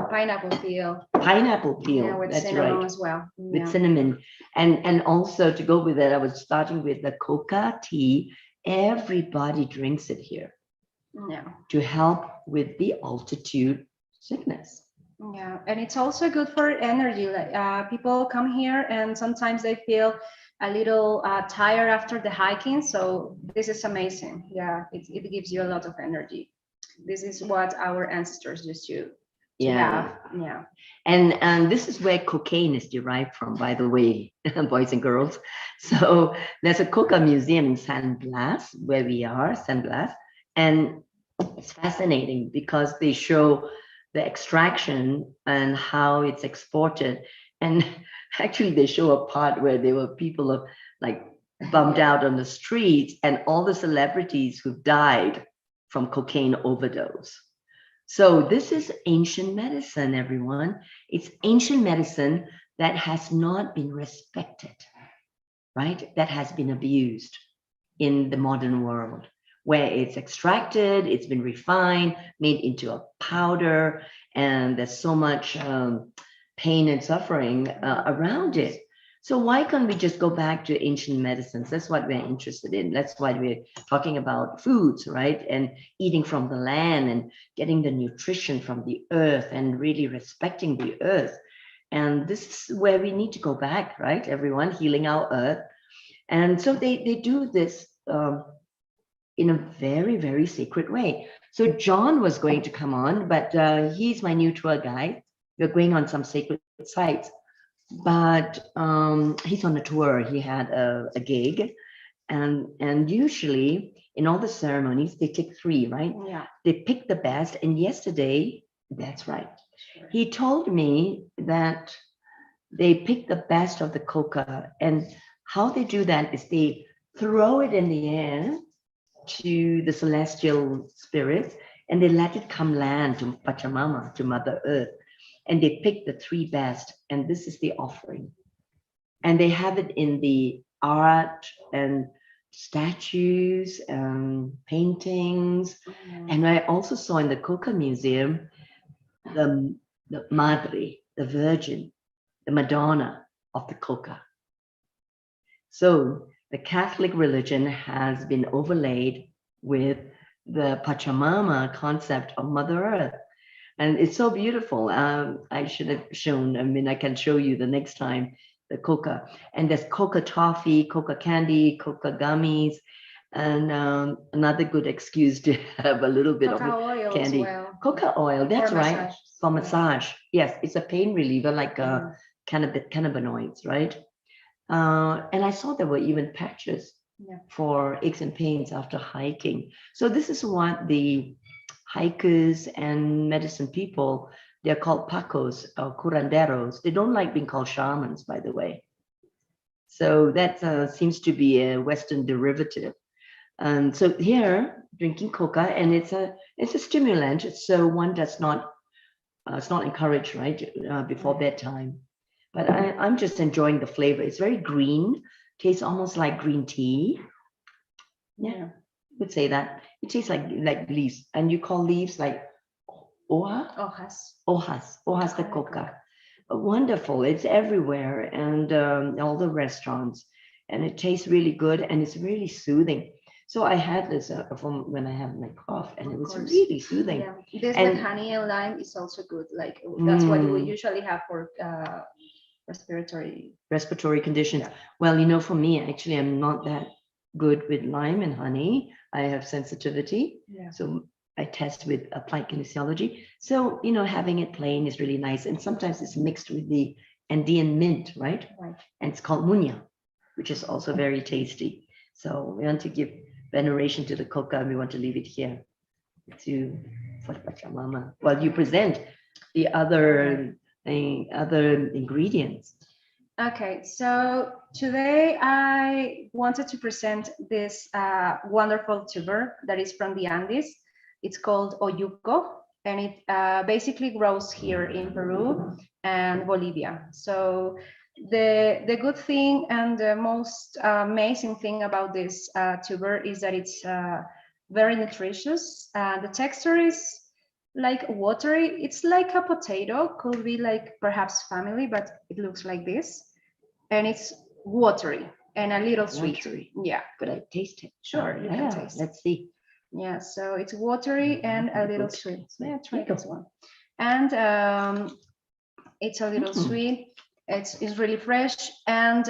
[SPEAKER 7] pineapple peel.
[SPEAKER 2] Pineapple peel.
[SPEAKER 7] Yeah, with
[SPEAKER 2] that's
[SPEAKER 7] cinnamon
[SPEAKER 2] right.
[SPEAKER 7] as well.
[SPEAKER 2] With cinnamon, and also to go with that, I was starting with the coca tea. Everybody drinks it here.
[SPEAKER 7] Yeah.
[SPEAKER 2] To help with the altitude sickness.
[SPEAKER 7] Yeah, and it's also good for energy. Like people come here and sometimes they feel a little tired after the hiking. So this is amazing. Yeah, it gives you a lot of energy. This is what our ancestors used to have. Yeah.
[SPEAKER 2] And this is where cocaine is derived from, by the way, boys and girls. So there's a Coca Museum in San Blas, where we are, San Blas. And it's fascinating because they show the extraction and how it's exported. And actually they show a part where there were people like bummed out on the streets and all the celebrities who've died from cocaine overdose. So this is ancient medicine, everyone. It's ancient medicine that has not been respected, right? That has been abused in the modern world, where it's extracted, it's been refined, made into a powder, and there's so much pain and suffering around it. So why can't we just go back to ancient medicines? That's what we're interested in. That's why we're talking about foods, right? And eating from the land and getting the nutrition from the earth and really respecting the earth. And this is where we need to go back, right? Everyone, healing our earth. And so they do this in a very, very sacred way. So John was going to come on, but he's my new tour guide. We're going on some sacred sites, but he's on a tour. He had a gig, and usually in all the ceremonies, they take 3, right?
[SPEAKER 7] Yeah.
[SPEAKER 2] They pick the best. And yesterday, that's right. He told me that they pick the best of the coca, and how they do that is they throw it in the air to the celestial spirits, and they let it come land to Pachamama, to Mother Earth, and they pick the 3 best, and this is the offering. And they have it in the art and statues, paintings. And I also saw in the Coca Museum the Madre, the Virgin, the Madonna of the Coca. So the Catholic religion has been overlaid with the Pachamama concept of Mother Earth. And it's so beautiful. I should have shown, I mean, I can show you the next time, the Coca. And there's Coca toffee, Coca candy, Coca gummies, and another good excuse to have a little bit
[SPEAKER 7] Coca
[SPEAKER 2] of
[SPEAKER 7] oil
[SPEAKER 2] candy.
[SPEAKER 7] as well.
[SPEAKER 2] Coca oil, that's
[SPEAKER 7] For
[SPEAKER 2] right.
[SPEAKER 7] massage.
[SPEAKER 2] For massage. Yes, it's a pain reliever like cannabinoids, right? And I saw there were even patches for aches and pains after hiking. So this is what the hikers and medicine people, they're called pacos or curanderos. They don't like being called shamans, by the way. So that seems to be a Western derivative. And so here, drinking coca, and it's a stimulant, so one does not, it's not encouraged, right, before bedtime. But I'm just enjoying the flavor. It's very green, tastes almost like green tea. Yeah, I would say that. It tastes like leaves, and you call leaves like hojas de coca. Wonderful. It's everywhere, and all the restaurants, and it tastes really good, and it's really soothing. So I had this from when I have my cough, and it was really soothing.
[SPEAKER 7] Yeah. This with honey and lime is also good. Like that's what we usually have for respiratory conditions.
[SPEAKER 2] Yeah. Well, you know, for me, actually, I'm not that good with lime and honey. I have sensitivity. Yeah. So I test with Applied Kinesiology. So, you know, having it plain is really nice. And sometimes it's mixed with the Andean mint, right? Right. And it's called muña, which is also very tasty. So we want to give veneration to the coca, and we want to leave it here for Pachamama while you present the other ingredients.
[SPEAKER 7] Okay, so today I wanted to present this wonderful tuber that is from the Andes. It's called oyuco, and it basically grows here in Peru and Bolivia. So the good thing and the most amazing thing about this tuber is that it's very nutritious. The texture is like watery. It's like a potato, could be like perhaps family, but it looks like this. And it's watery and a little sweet. Watery. Yeah.
[SPEAKER 2] Could I taste it?
[SPEAKER 7] Sure, you can taste it.
[SPEAKER 2] Let's see.
[SPEAKER 7] Yeah, so it's watery and a little sweet. Yeah, try this one. And it's a little sweet. It's really fresh. And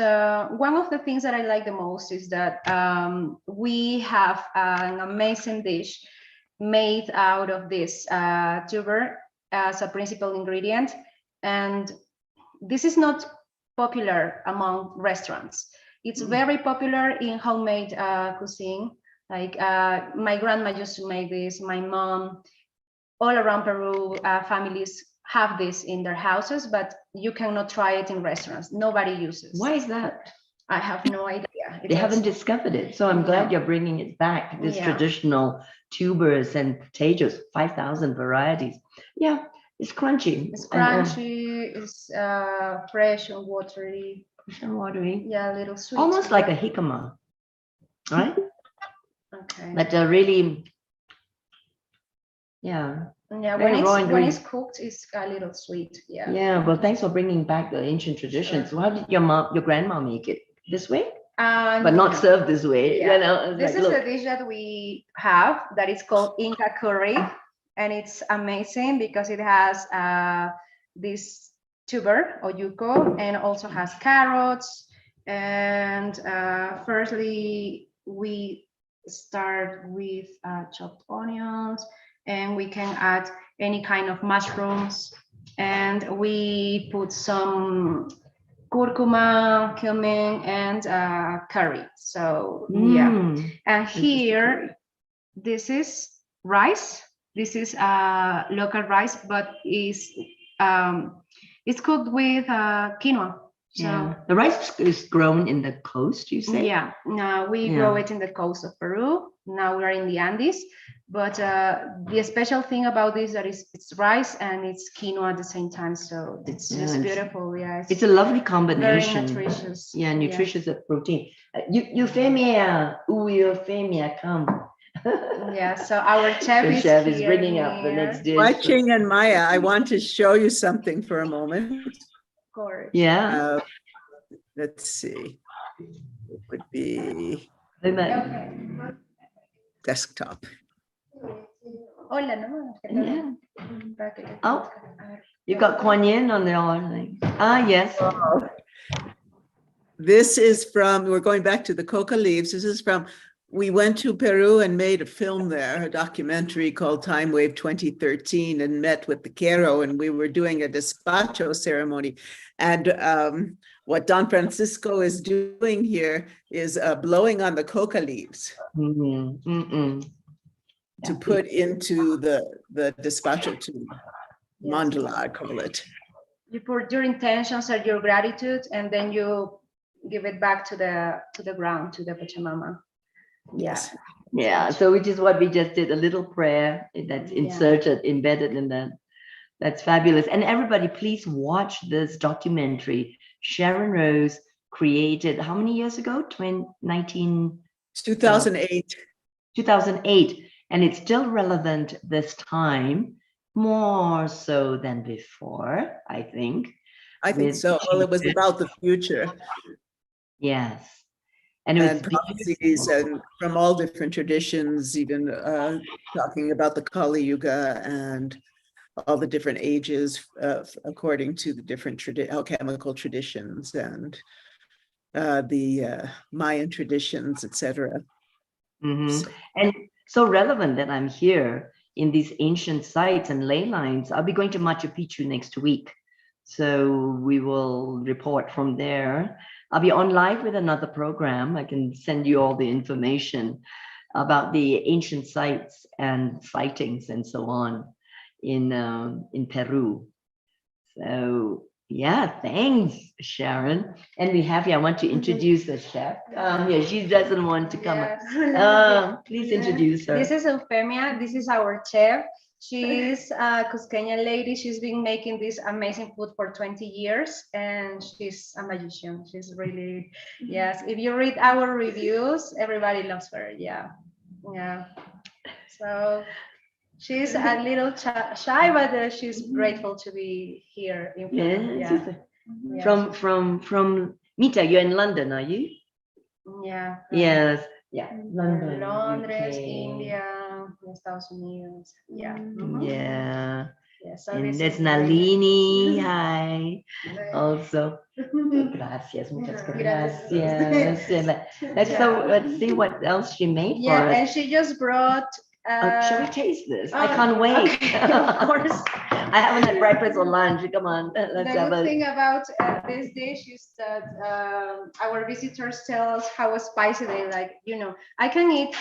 [SPEAKER 7] one of the things that I like the most is that we have an amazing dish made out of this tuber as a principal ingredient. And this is not popular among restaurants. It's very popular in homemade cuisine. Like my grandma used to make this, my mom, all around Peru, families have this in their houses, but you cannot try it in restaurants. Nobody uses.
[SPEAKER 2] Why is that?
[SPEAKER 7] I have no idea.
[SPEAKER 2] They haven't discovered it. So I'm glad you're bringing it back, this traditional tubers and potatoes, 5,000 varieties. Yeah, it's crunchy.
[SPEAKER 7] It's crunchy, it's fresh and watery.
[SPEAKER 2] Fresh and watery.
[SPEAKER 7] Yeah, a little sweet.
[SPEAKER 2] Almost like a jicama, right?
[SPEAKER 7] Okay.
[SPEAKER 2] But really, yeah.
[SPEAKER 7] Yeah, when it's cooked, it's a little sweet. Yeah.
[SPEAKER 2] Yeah, well, thanks for bringing back the ancient traditions. So how did your grandma make it? This way? But not served this way.
[SPEAKER 7] Yeah.
[SPEAKER 2] You know,
[SPEAKER 7] this is a dish that we have that is called Inka Curry, and it's amazing because it has this tuber oyuco and also has carrots. And firstly, we start with chopped onions, and we can add any kind of mushrooms, and we put some curcuma, cumin, and curry. So yeah, and here this is rice. This is local rice, but it's cooked with quinoa. So
[SPEAKER 2] Yeah. The rice is grown in the coast, you say?
[SPEAKER 7] yeah, no, we grow it in the coast of Peru. Now we're in the Andes, but the special thing about this that is it's rice and it's quinoa at the same time. So it's just beautiful. Yeah,
[SPEAKER 2] It's a lovely
[SPEAKER 7] very
[SPEAKER 2] combination.
[SPEAKER 7] nutritious.
[SPEAKER 2] Yeah, nutritious of protein. Euphemia, Euphemia, come.
[SPEAKER 7] Yeah, so our chef
[SPEAKER 2] The
[SPEAKER 7] is
[SPEAKER 2] chef is
[SPEAKER 7] here
[SPEAKER 2] bringing up the
[SPEAKER 7] near.
[SPEAKER 2] next dish.
[SPEAKER 4] Wai-Ching and Maya, I want to show you something for a moment.
[SPEAKER 7] Of course.
[SPEAKER 2] Yeah.
[SPEAKER 4] Let's see. It would be
[SPEAKER 7] Okay.
[SPEAKER 4] desktop.
[SPEAKER 7] Hola, no.
[SPEAKER 2] Yeah. Oh, you got Kuan Yin on the other thing. Ah, yes.
[SPEAKER 4] This is from, we're going back to the coca leaves. This is from, we went to Peru and made a film there, a documentary called Time Wave 2013, and met with the Quero, and we were doing a Despacho ceremony. And what Don Francisco is doing here is blowing on the coca leaves to put into the Despacho tube. Mandala, I call it.
[SPEAKER 7] You put your intentions or your gratitude, and then you give it back to the ground, to the Pachamama.
[SPEAKER 4] Yes.
[SPEAKER 2] Yeah, so which is what we just did, a little prayer that's inserted, embedded in that. That's fabulous. And everybody, please watch this documentary. Sharon Rose created, how many years ago? 2008. 2008. And it's still relevant this time, more so than before, I think.
[SPEAKER 4] I think so. Well, it was about the future.
[SPEAKER 2] Yes. And it was
[SPEAKER 4] prophecies and from all different traditions, even talking about the Kali Yuga and all the different ages according to the different alchemical traditions and the Mayan traditions, etc.
[SPEAKER 2] And so relevant that I'm here in these ancient sites and ley lines. I'll be going to Machu Picchu next week. So we will report from there. I'll be on live with another program. I can send you all the information about the ancient sites and sightings and so on in Peru. So yeah, thanks, Sharon. And we have here, I want to introduce the chef. Yeah, she doesn't want to come.
[SPEAKER 7] Yes.
[SPEAKER 2] Please introduce her.
[SPEAKER 7] This is Euphemia. This is our chef. She's a Cusqueña lady. She's been making this amazing food for 20 years, and she's a magician. She's really, yes. If you read our reviews, everybody loves her. Yeah, yeah. So she's a little shy, but she's grateful to be here in Peru.
[SPEAKER 2] Yeah. From Mita, you're in London, are you?
[SPEAKER 7] Yeah.
[SPEAKER 2] Yes. Yeah.
[SPEAKER 7] London, Londres, India, Estados Unidos. Yeah.
[SPEAKER 2] Yeah.
[SPEAKER 7] Yeah, so
[SPEAKER 2] and there's Nalini. Hi. Also. Gracias. Muchas gracias. Let's see what else she made for us.
[SPEAKER 7] And she just brought.
[SPEAKER 2] Shall we taste this? I can't wait.
[SPEAKER 7] Okay, of course.
[SPEAKER 2] I haven't had breakfast or lunch. Come on.
[SPEAKER 7] The good thing about this dish is that our visitors tell us how spicy they like. You know, I can eat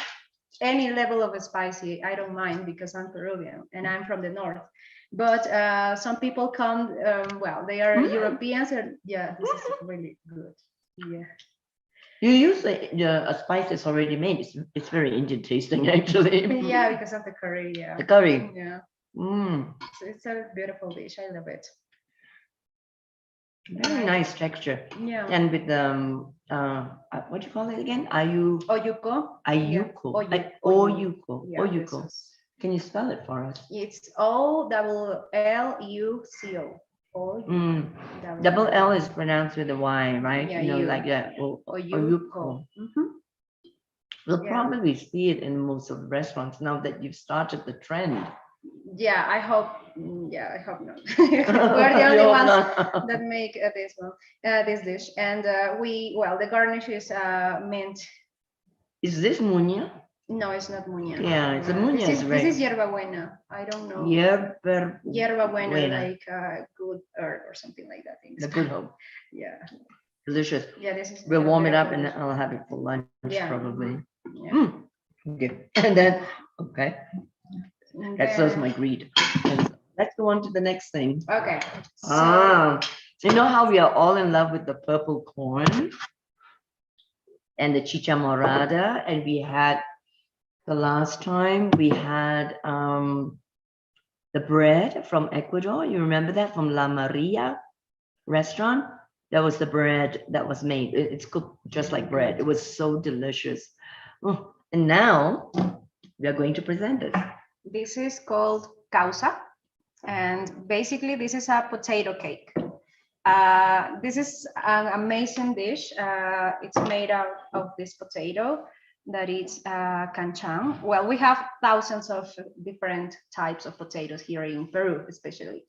[SPEAKER 7] any level of spicy. I don't mind because I'm Peruvian and I'm from the north. But some people come, well, they are Europeans. And yeah, this is really good. Yeah.
[SPEAKER 2] You use a spice that's already made. It's very Indian tasting, actually.
[SPEAKER 7] Yeah, because of the curry. Yeah.
[SPEAKER 2] The curry.
[SPEAKER 7] Yeah.
[SPEAKER 2] So
[SPEAKER 7] it's a beautiful dish. I love it.
[SPEAKER 2] Very nice texture.
[SPEAKER 7] Yeah.
[SPEAKER 2] And with what do you call it again?
[SPEAKER 7] Oyuco.
[SPEAKER 2] Oyuco.
[SPEAKER 7] Yeah.
[SPEAKER 2] Oyuco.
[SPEAKER 7] Yeah,
[SPEAKER 2] Oyuco. Can you spell it for us?
[SPEAKER 7] It's O-L-L-U-C-O.
[SPEAKER 2] Double L is pronounced with a Y, right?
[SPEAKER 7] Yeah,
[SPEAKER 2] you know, like that. Oyuco. We'll probably see it in most of the restaurants now that you've started the trend.
[SPEAKER 7] Yeah, I hope. Yeah, I hope not. We're the only ones that make this one, this dish, and the garnish is mint.
[SPEAKER 2] Is this muña?
[SPEAKER 7] No, it's not muña.
[SPEAKER 2] Yeah, it's a muña.
[SPEAKER 7] This is hierbabuena. I don't know. Hierbabuena, like good herb or something like that.
[SPEAKER 2] The good hope.
[SPEAKER 7] Yeah.
[SPEAKER 2] Delicious.
[SPEAKER 7] Yeah, this is.
[SPEAKER 2] We'll warm it up and I'll have it for lunch probably.
[SPEAKER 7] Yeah.
[SPEAKER 2] Okay. And then, okay. That serves my greed. Let's go on to the next thing.
[SPEAKER 7] Okay.
[SPEAKER 2] So, You know how we are all in love with the purple corn and the chicha morada, and we had the last time we had the bread from Ecuador. You remember that from La Maria restaurant? That was the bread that was made. It's cooked just like bread. It was so delicious. Oh, and now we are going to present it.
[SPEAKER 7] This is called Causa, and basically this is a potato cake. This is an amazing dish. It's made out of this potato that is canchang. Well, we have thousands of different types of potatoes here in Peru, especially.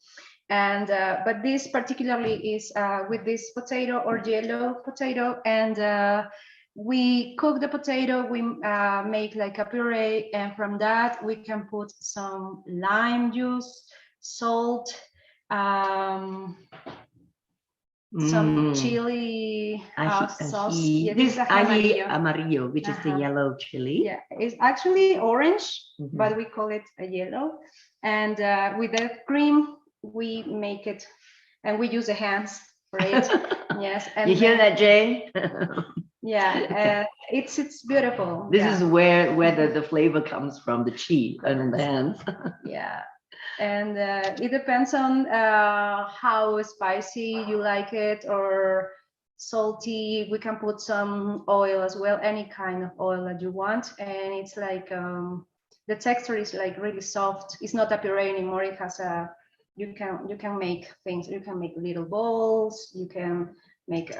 [SPEAKER 7] And but this particularly is with this potato or yellow potato, and we cook the potato, we make like a puree, and from that we can put some lime juice, salt, some chili sauce. Yeah,
[SPEAKER 2] this is ají
[SPEAKER 7] amarillo.
[SPEAKER 2] amarillo, which is the yellow chili.
[SPEAKER 7] Yeah, it's actually orange, but we call it a yellow. And with the cream, we make it, and we use the hands for it. Yes. And
[SPEAKER 2] you hear that, Jay?
[SPEAKER 7] Yeah, it's beautiful.
[SPEAKER 2] This is where the flavor comes from, the chi and the hands.
[SPEAKER 7] Yeah. And it depends on how spicy you like it or salty. We can put some oil as well, any kind of oil that you want. And it's like the texture is like really soft. It's not a puree anymore. It has a you can make things. You can make little balls. You can make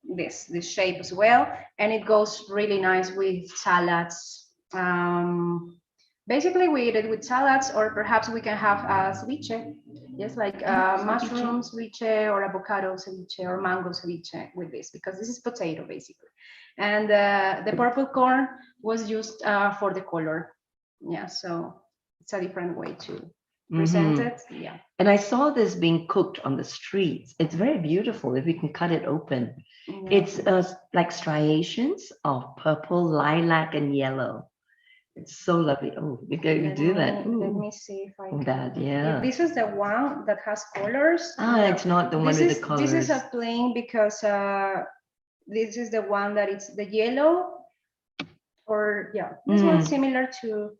[SPEAKER 7] this shape as well, and it goes really nice with salads. Basically, we eat it with salads, or perhaps we can have a ceviche, yes, like mushroom ceviche or avocado ceviche or mango ceviche with this, because this is potato basically. And the purple corn was used for the color. Yeah, so it's a different way to present it. Yeah.
[SPEAKER 2] And I saw this being cooked on the streets. It's very beautiful if we can cut it open. Yeah. It's like striations of purple, lilac, and yellow. It's so lovely. Oh, we can do that.
[SPEAKER 7] Let me see if I can.
[SPEAKER 2] That, yeah.
[SPEAKER 7] This is the one that has colors.
[SPEAKER 2] It's not the one with the colors.
[SPEAKER 7] This is a plain because this is the one that it's the yellow, or yeah, this one's similar to.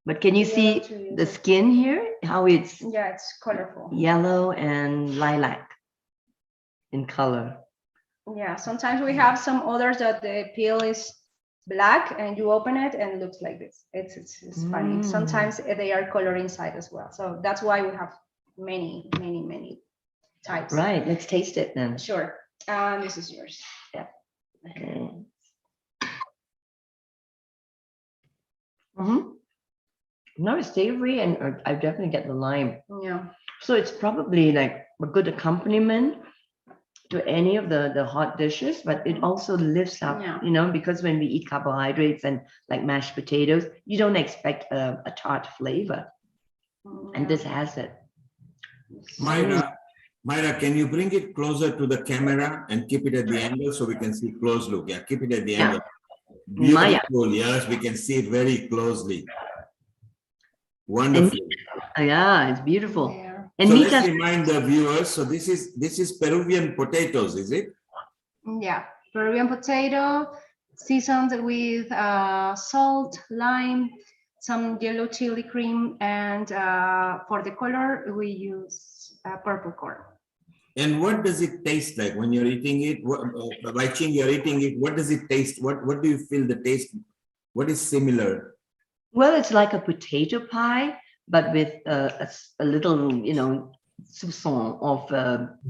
[SPEAKER 2] But can you see the skin here? How it's
[SPEAKER 7] colorful.
[SPEAKER 2] Yellow and lilac in color.
[SPEAKER 7] Yeah, sometimes we have some others that the peel is black and you open it and it looks like this. It's funny. Sometimes they are color inside as well. So that's why we have many types.
[SPEAKER 2] Right, let's taste it then.
[SPEAKER 7] Sure. This is yours. Yeah.
[SPEAKER 2] Okay. No, it's savory, and I definitely get the lime.
[SPEAKER 7] Yeah.
[SPEAKER 2] So it's probably like a good accompaniment to any of the hot dishes, but it also lifts up, you know, because when we eat carbohydrates and like mashed potatoes, you don't expect a tart flavor. And this has it.
[SPEAKER 1] Myra, can you bring it closer to the camera and keep it at the angle so we can see close look? Yeah, keep it at the angle. Beautiful, yes, we can see it very closely. Wonderful.
[SPEAKER 2] Yeah, it's beautiful.
[SPEAKER 7] Yeah.
[SPEAKER 2] And
[SPEAKER 1] so let's remind the viewers. So this is Peruvian potatoes, is it?
[SPEAKER 7] Yeah, Peruvian potato seasoned with salt, lime, some yellow chili cream, and for the color we use purple corn.
[SPEAKER 1] And what does it taste like when you're eating it? Wai-Ching, you're eating it. What does it taste? What do you feel the taste? What is similar?
[SPEAKER 2] Well, it's like a potato pie, but with a little, you know, soupçon of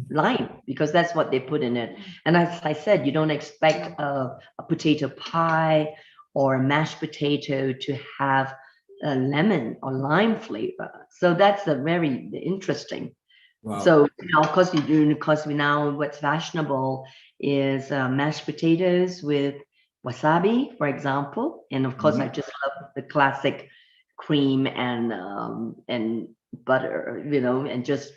[SPEAKER 2] lime, because that's what they put in it. And as I said, you don't expect a potato pie or a mashed potato to have a lemon or lime flavor. So that's very interesting. Wow. So, you know, of course, because we now what's fashionable is mashed potatoes with wasabi, for example, and of course, I just love the classic cream and butter, you know, and just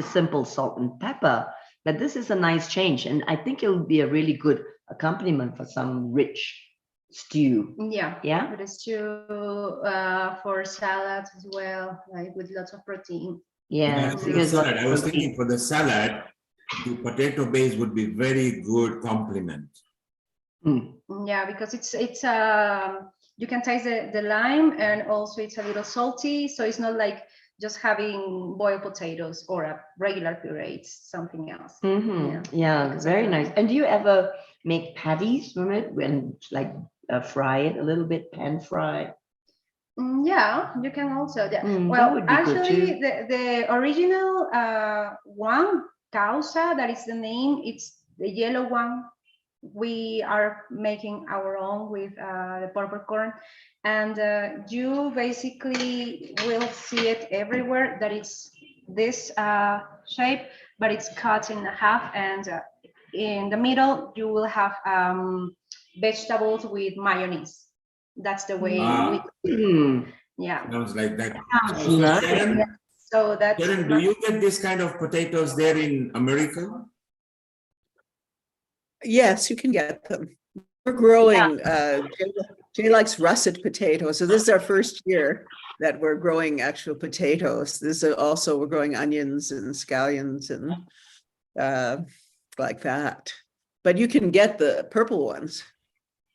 [SPEAKER 2] simple salt and pepper. But this is a nice change, and I think it will be a really good accompaniment for some rich stew.
[SPEAKER 7] Yeah. With a stew, for salads as well, like with lots of protein.
[SPEAKER 2] Yeah,
[SPEAKER 1] because salad. I was thinking for the salad, to potato base would be very good complement.
[SPEAKER 7] Yeah, because it's you can taste the lime, and also it's a little salty, so it's not like just having boiled potatoes or a regular puree. It's something else.
[SPEAKER 2] Yeah, very nice. And do you ever make patties from it when like fry it a little bit, pan fry?
[SPEAKER 7] Yeah, you can also.
[SPEAKER 2] that
[SPEAKER 7] Well,
[SPEAKER 2] would be good
[SPEAKER 7] actually, the original one, Causa, that is the name. It's the yellow one. We are making our own with the purple corn, and you basically will see it everywhere. That it's this shape, but it's cut in half, and in the middle you will have vegetables with mayonnaise. That's the way we. Yeah.
[SPEAKER 1] Sounds like that.
[SPEAKER 2] Sounds
[SPEAKER 1] So,
[SPEAKER 2] nice.
[SPEAKER 1] Sharon,
[SPEAKER 7] So that's.
[SPEAKER 1] Sharon, do you get this kind of potatoes there in America?
[SPEAKER 4] Yes, you can get them. We're growing, Jay likes russet potatoes. So this is our first year that we're growing actual potatoes. This is also, we're growing onions and scallions and like that. But you can get the purple ones.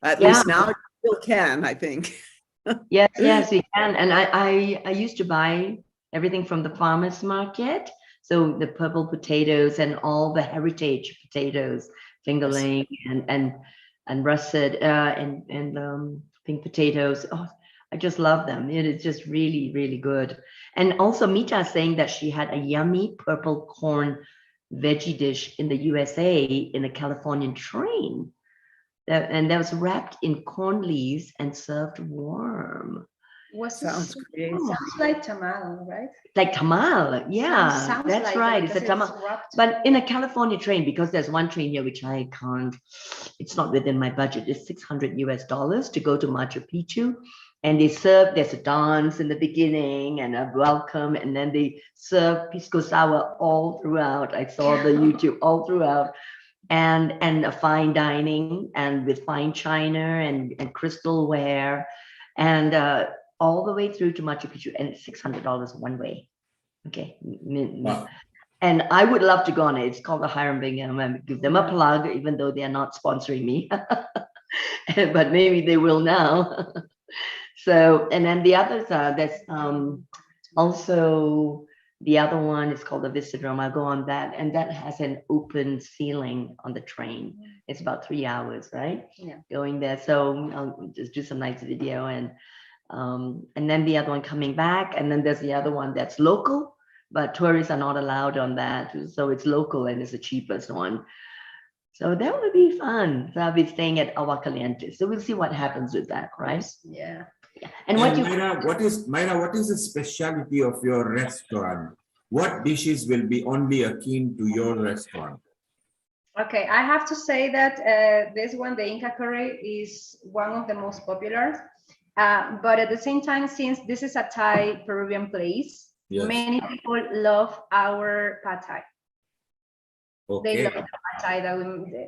[SPEAKER 4] At least now you still can, I think.
[SPEAKER 2] Yes, we can. And I used to buy everything from the farmer's market. So the purple potatoes and all the heritage potatoes, fingerling and russet and pink potatoes. Oh, I just love them. It is just really, really good. And also Mita saying that she had a yummy purple corn veggie dish in the USA in a Californian train. And that was wrapped in corn leaves and served warm.
[SPEAKER 4] Sounds great.
[SPEAKER 7] Sounds like tamal, right?
[SPEAKER 2] Like tamal, yeah,
[SPEAKER 7] Sounds
[SPEAKER 2] that's
[SPEAKER 7] like
[SPEAKER 2] right.
[SPEAKER 7] it
[SPEAKER 2] It's a
[SPEAKER 7] because
[SPEAKER 2] tamal,
[SPEAKER 7] wrapped.
[SPEAKER 2] but in a California train, because there's one train here which I can't. It's not within my budget. It's $600 to go to Machu Picchu, and they serve. There's a dance in the beginning and a welcome, and then they serve pisco sour all throughout. I saw the YouTube all throughout. And a fine dining and with fine china and crystalware and all the way through to Machu Picchu, and it's $600 one way. Okay.
[SPEAKER 1] Wow.
[SPEAKER 2] And I would love to go on it. It's called the Hiram Bingham. And give them a plug, even though they are not sponsoring me. But maybe they will now. So, and then the others are, there's also the other one is called the Vistadrome. I'll go on that. And that has an open ceiling on the train. It's about 3 hours, right?
[SPEAKER 7] Yeah.
[SPEAKER 2] Going there. So I'll just do some nice video and then the other one coming back. And then there's the other one that's local, but tourists are not allowed on that. So it's local and it's the cheapest one. So that would be fun. So I'll be staying at Agua Caliente. So we'll see what happens with that, right?
[SPEAKER 7] Yeah.
[SPEAKER 2] And what you
[SPEAKER 1] Myra, what is the specialty of your restaurant? What dishes will be only akin to your restaurant?
[SPEAKER 7] Okay, I have to say that this one, the Inka Curry, is one of the most popular. But at the same time, since this is a Thai Peruvian place, many people love our pad Thai.
[SPEAKER 1] Okay.
[SPEAKER 7] They love the pad Thai that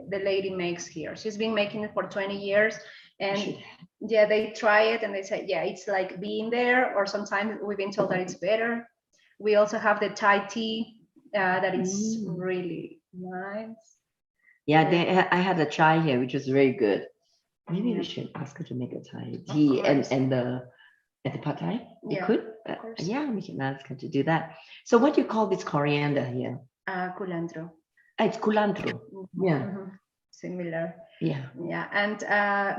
[SPEAKER 7] the lady makes here. She's been making it for 20 years. And yeah, they try it and they say, yeah, it's like being there, or sometimes we've been told that it's better. We also have the Thai tea that is really nice.
[SPEAKER 2] Yeah, I had a chai here, which was very good. Maybe we should ask her to make a Thai tea and the pad Thai. You could? Yeah, we can ask her to do that. So what do you call this coriander here?
[SPEAKER 7] Culantro.
[SPEAKER 2] It's culantro. Yeah.
[SPEAKER 7] Similar.
[SPEAKER 2] Yeah.
[SPEAKER 7] Yeah. And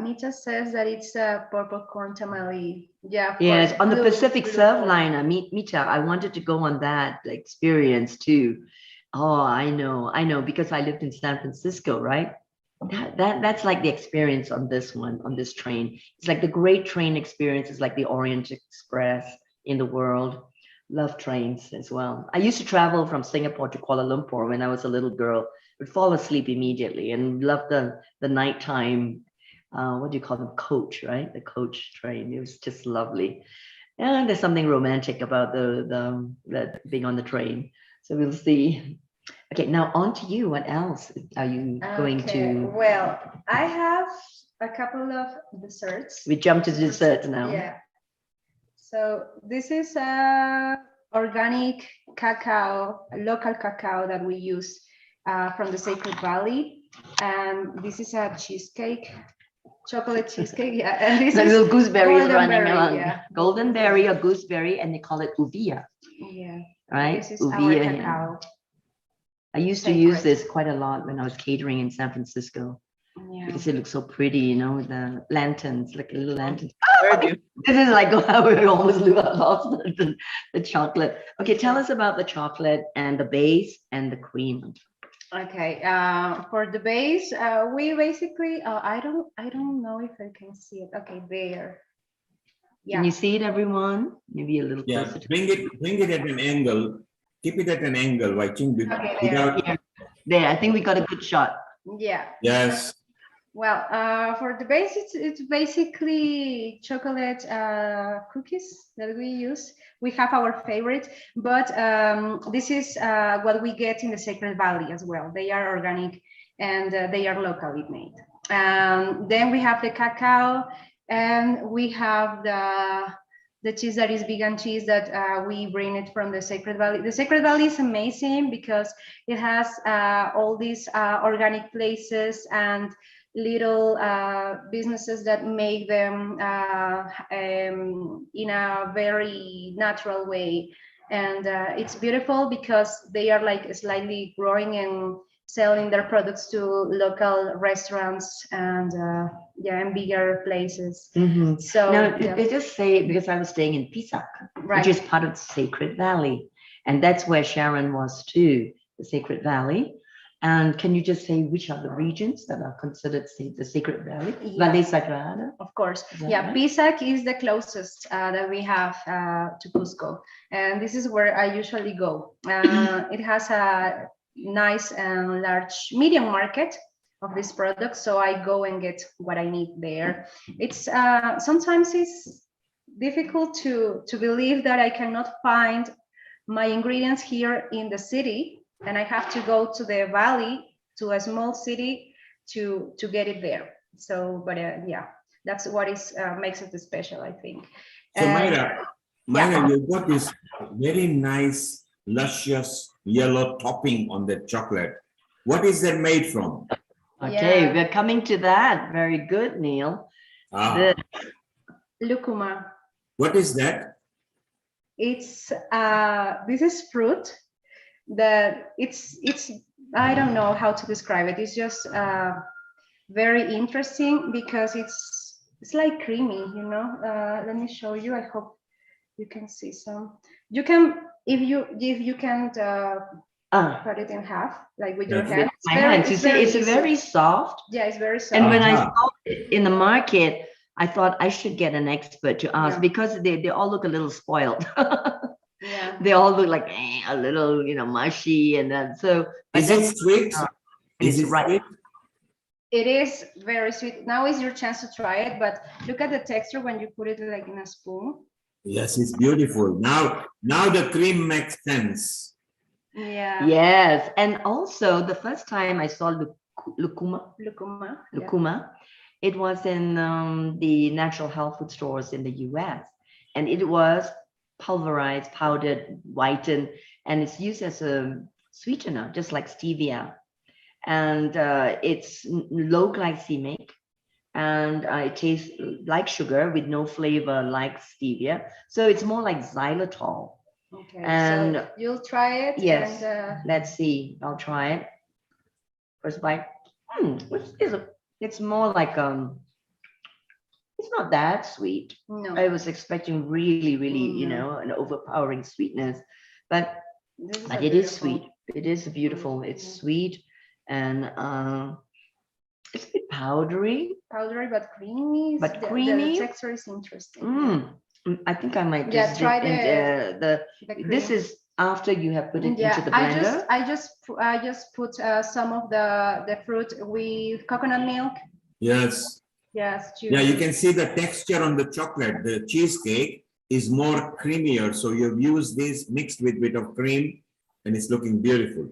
[SPEAKER 7] Mita says that it's a purple corn tamale. Yeah.
[SPEAKER 2] Yes, on the
[SPEAKER 7] blue
[SPEAKER 2] Pacific
[SPEAKER 7] corn.
[SPEAKER 2] Surfliner, Mita, I wanted to go on that experience too. Oh, I know, because I lived in San Francisco, right? That's like the experience on this one, on this train. It's like the great train experience is like the Orient Express in the world. Love trains as well. I used to travel from Singapore to Kuala Lumpur when I was a little girl. Would fall asleep immediately and love the nighttime, what do you call them? Coach, right? The coach train. It was just lovely. And there's something romantic about the being on the train. So we'll see. Okay, now on to you. What else are you going to?
[SPEAKER 7] Well, I have a couple of desserts.
[SPEAKER 2] We jump to desserts now.
[SPEAKER 7] Yeah. So this is organic cacao, local cacao that we use from the Sacred Valley. And this is a cheesecake, chocolate cheesecake. Yeah, and this
[SPEAKER 2] The
[SPEAKER 7] is
[SPEAKER 2] little gooseberry is
[SPEAKER 7] golden
[SPEAKER 2] running
[SPEAKER 7] berry,
[SPEAKER 2] around.
[SPEAKER 7] yeah.
[SPEAKER 2] Golden berry or gooseberry, and they call it uvia,
[SPEAKER 7] Yeah,
[SPEAKER 2] right?
[SPEAKER 7] this is our
[SPEAKER 2] Uvia. Yeah.
[SPEAKER 7] cacao.
[SPEAKER 2] I used to use
[SPEAKER 7] Sacred.
[SPEAKER 2] this quite a lot when I was catering in San Francisco
[SPEAKER 7] Yeah.
[SPEAKER 2] because it looks so pretty, you know, with the lanterns, like a little lantern.
[SPEAKER 4] Heard you.
[SPEAKER 2] This is like how we almost lost the chocolate. Okay, tell us about the chocolate and the base and the cream.
[SPEAKER 7] Okay, for the base, we basically, I don't know if I can see it. Okay, there.
[SPEAKER 2] Can you see it, everyone? Maybe a little
[SPEAKER 1] Yeah,
[SPEAKER 2] closer. To
[SPEAKER 1] bring it at an angle. Keep it at an angle, Wai-Ching,
[SPEAKER 7] Okay,
[SPEAKER 1] without,
[SPEAKER 2] Here. There, I think we got a good shot.
[SPEAKER 7] Yeah.
[SPEAKER 1] yes.
[SPEAKER 7] Well, for the base, it's basically chocolate cookies that we use. We have our favorite, but this is what we get in the Sacred Valley as well. They are organic and they are locally made. Then we have the cacao, and we have the cheese that is vegan cheese that we bring it from the Sacred Valley. The Sacred Valley is amazing because it has all these organic places and little businesses that make them in a very natural way. And it's beautiful because they are like slightly growing and selling their products to local restaurants and yeah, and bigger places.
[SPEAKER 2] Mhm.
[SPEAKER 7] So
[SPEAKER 2] Now,
[SPEAKER 7] yeah.
[SPEAKER 2] they just say, because I was staying in Pisac,
[SPEAKER 7] Right.
[SPEAKER 2] which is part of the Sacred Valley. And that's where Sharon was too, the Sacred Valley. And can you just say which are the regions that are considered the Sacred Valley?
[SPEAKER 7] Yeah.
[SPEAKER 2] Valley Sagrada?
[SPEAKER 7] Of course,
[SPEAKER 2] Is that
[SPEAKER 7] yeah.
[SPEAKER 2] right?
[SPEAKER 7] Pisac is the closest that we have to Cusco, and this is where I usually go. It has a nice and large medium market of this product, so I go and get what I need there. It's sometimes it's difficult to believe that I cannot find my ingredients here in the city, and I have to go to the valley, to a small city, to get it there. So, but yeah, that's what is makes it special, I think.
[SPEAKER 1] So Myra, you've got this very nice, luscious yellow topping on the chocolate. What is that made from?
[SPEAKER 2] Okay,
[SPEAKER 7] Yeah.
[SPEAKER 2] we're coming to that. Very good, Neil.
[SPEAKER 1] Ah,
[SPEAKER 2] The-
[SPEAKER 7] Lupuma.
[SPEAKER 1] what is that?
[SPEAKER 7] It's this is fruit that it's I don't know how to describe it. It's just very interesting because it's like creamy, you know. Let me show you. I hope you can see some. You can if you can't cut it in half like with your
[SPEAKER 1] That's
[SPEAKER 7] hands.
[SPEAKER 2] My hands, you see, it's
[SPEAKER 7] easy.
[SPEAKER 2] very soft.
[SPEAKER 7] Yeah, it's very soft.
[SPEAKER 2] And when I
[SPEAKER 1] Uh-huh.
[SPEAKER 2] saw it in the market, I thought I should get an expert to ask
[SPEAKER 7] Yeah.
[SPEAKER 2] because they all look a little spoiled.
[SPEAKER 7] Yeah.
[SPEAKER 2] They all look like a little, mushy and then so. but
[SPEAKER 1] Is it
[SPEAKER 2] then-
[SPEAKER 1] sweet?
[SPEAKER 2] and
[SPEAKER 1] Is
[SPEAKER 2] it's
[SPEAKER 1] it
[SPEAKER 2] right.
[SPEAKER 1] sweet?
[SPEAKER 7] It is very sweet. Now is your chance to try it, but look at the texture when you put it like in a spoon.
[SPEAKER 1] Yes, it's beautiful. Now the cream makes sense.
[SPEAKER 7] Yeah.
[SPEAKER 2] Yes, and also the first time I saw Lupuma,
[SPEAKER 7] Lupuma. Yeah.
[SPEAKER 2] Lupuma, it was in the natural health food stores in the US, and it was pulverized, powdered, whitened, and it's used as a sweetener, just like stevia. And it's low glycemic, and it tastes like sugar with no flavor like stevia. So it's more like xylitol.
[SPEAKER 7] Okay.
[SPEAKER 2] And-
[SPEAKER 7] so you'll try it.
[SPEAKER 2] Yes.
[SPEAKER 7] And,
[SPEAKER 2] Let's see. I'll try it. First bite. It's more like it's not that sweet.
[SPEAKER 7] no.
[SPEAKER 2] I was expecting really,
[SPEAKER 7] Mhm.
[SPEAKER 2] an overpowering sweetness, but
[SPEAKER 7] This is
[SPEAKER 2] but
[SPEAKER 7] a
[SPEAKER 2] it is
[SPEAKER 7] beautiful-
[SPEAKER 2] sweet. It is beautiful. It's
[SPEAKER 7] Mhm.
[SPEAKER 2] sweet and it's a bit powdery.
[SPEAKER 7] Powdery but creamy.
[SPEAKER 2] But
[SPEAKER 7] The
[SPEAKER 2] creamy.
[SPEAKER 7] texture is interesting.
[SPEAKER 2] I think I might
[SPEAKER 7] Yeah,
[SPEAKER 2] just
[SPEAKER 7] try
[SPEAKER 2] dip in,
[SPEAKER 7] the
[SPEAKER 2] this
[SPEAKER 7] cream.
[SPEAKER 2] is after you have put it
[SPEAKER 7] Yeah,
[SPEAKER 2] into the blender.
[SPEAKER 7] I just put some of the fruit with coconut milk.
[SPEAKER 1] Yes.
[SPEAKER 7] Yes.
[SPEAKER 1] Yeah, you can see the texture on the chocolate. The cheesecake is more creamier. So you've used this mixed with bit of cream and it's looking beautiful.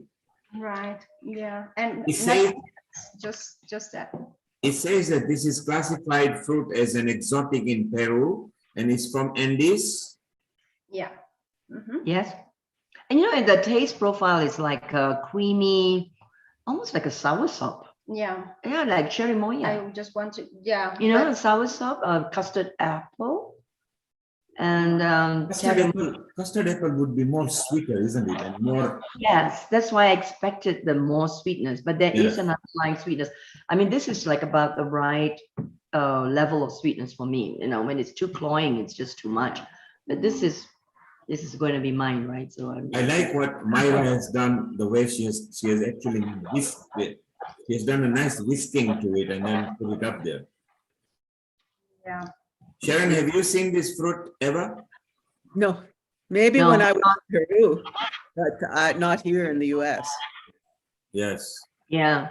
[SPEAKER 7] Right. Yeah. And
[SPEAKER 1] It says,
[SPEAKER 7] just that.
[SPEAKER 1] it says that this is classified fruit as an exotic in Peru and it's from Andes.
[SPEAKER 7] Yeah. Mhm.
[SPEAKER 2] Yes. And the taste profile is like creamy, almost like a soursop.
[SPEAKER 7] Yeah,
[SPEAKER 2] Yeah, like cherimoya.
[SPEAKER 7] I just want to, yeah.
[SPEAKER 2] You know,
[SPEAKER 7] but-
[SPEAKER 2] a soursop, custard apple, and
[SPEAKER 1] Custard apple would be more sweeter, isn't it? And more.
[SPEAKER 2] yes, that's why I expected the more sweetness, but there is an underlying sweetness. I mean, this is like about the right level of sweetness for me. You know, when it's too cloying, it's just too much. But this is going to be mine, right? So
[SPEAKER 1] I like what Myra has done, the way she has actually whisked it. She has done a nice whisking to it and then put it up there.
[SPEAKER 7] Yeah.
[SPEAKER 1] Sharon, have you seen this fruit ever?
[SPEAKER 4] No, maybe
[SPEAKER 2] No.
[SPEAKER 4] when I was in Peru, but not here in the US.
[SPEAKER 1] Yes.
[SPEAKER 2] yeah,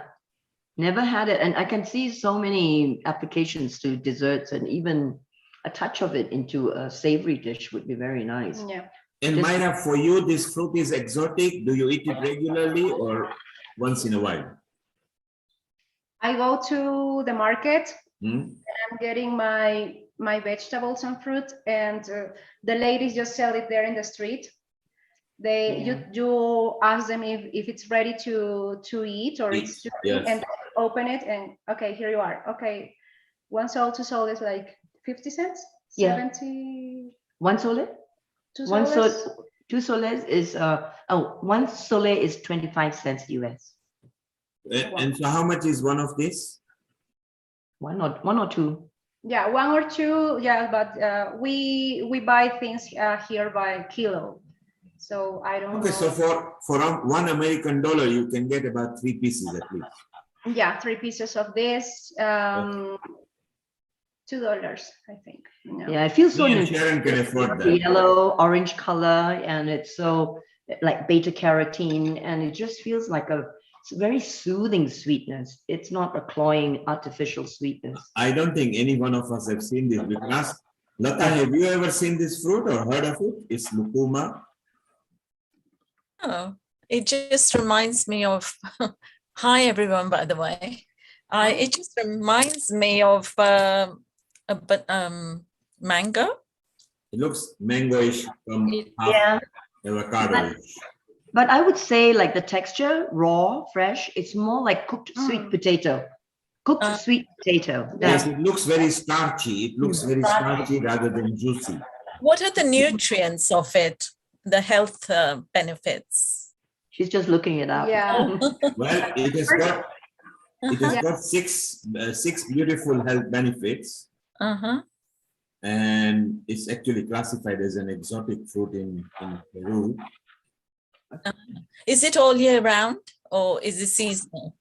[SPEAKER 2] never had it, and I can see so many applications to desserts, and even a touch of it into a savory dish would be very nice.
[SPEAKER 7] Yeah.
[SPEAKER 1] And Myra, for you, this fruit is exotic. Do you eat it regularly or once in a while?
[SPEAKER 7] I go to the market.
[SPEAKER 1] Hmm?
[SPEAKER 7] I'm getting my vegetables and fruit, and the ladies just sell it there in the street. You ask them if it's ready to eat or it's too
[SPEAKER 1] Yes.
[SPEAKER 7] and they open it and okay, here you are. Okay, 1 sol, 2 sol is like 50 cents.
[SPEAKER 2] Yeah.
[SPEAKER 7] 70.
[SPEAKER 2] 1 sole?
[SPEAKER 7] 2
[SPEAKER 2] 1
[SPEAKER 7] soles.
[SPEAKER 2] sol, 2 soles is 1 sole is 25 cents US.
[SPEAKER 1] And so how much is one of these?
[SPEAKER 2] One or two.
[SPEAKER 7] Yeah, 1 or 2. Yeah, but we buy things here by kilo. So I don't
[SPEAKER 1] Okay,
[SPEAKER 7] know.
[SPEAKER 1] so for $1 American, you can get about 3 pieces at least.
[SPEAKER 7] Yeah, 3 pieces of this. $2, I think. You know?
[SPEAKER 2] Yeah, I feel so
[SPEAKER 1] Me and Sharon can afford
[SPEAKER 2] the
[SPEAKER 1] that.
[SPEAKER 2] yellow, orange color, and it's so like beta carotene, and it just feels like it's a very soothing sweetness. It's not a cloying artificial sweetness.
[SPEAKER 1] I don't think any one of us have seen this. We can ask, Lata, have you ever seen this fruit or heard of it? It's Lupuma.
[SPEAKER 8] Oh, it just reminds me of, hi everyone, by the way. It just reminds me of mango.
[SPEAKER 1] It looks mangoish from
[SPEAKER 2] Yeah.
[SPEAKER 1] avocado-ish.
[SPEAKER 2] But I would say like the texture, raw, fresh, it's more like cooked sweet potato. Cooked sweet potato.
[SPEAKER 1] Yes, it looks very starchy. It looks very starchy rather than juicy.
[SPEAKER 8] What are the nutrients of it? The health benefits?
[SPEAKER 2] She's just looking it up.
[SPEAKER 7] Yeah.
[SPEAKER 1] Well, it has got six beautiful health benefits. And it's actually classified as an exotic fruit in Peru.
[SPEAKER 8] Is it all year round or is it seasonal?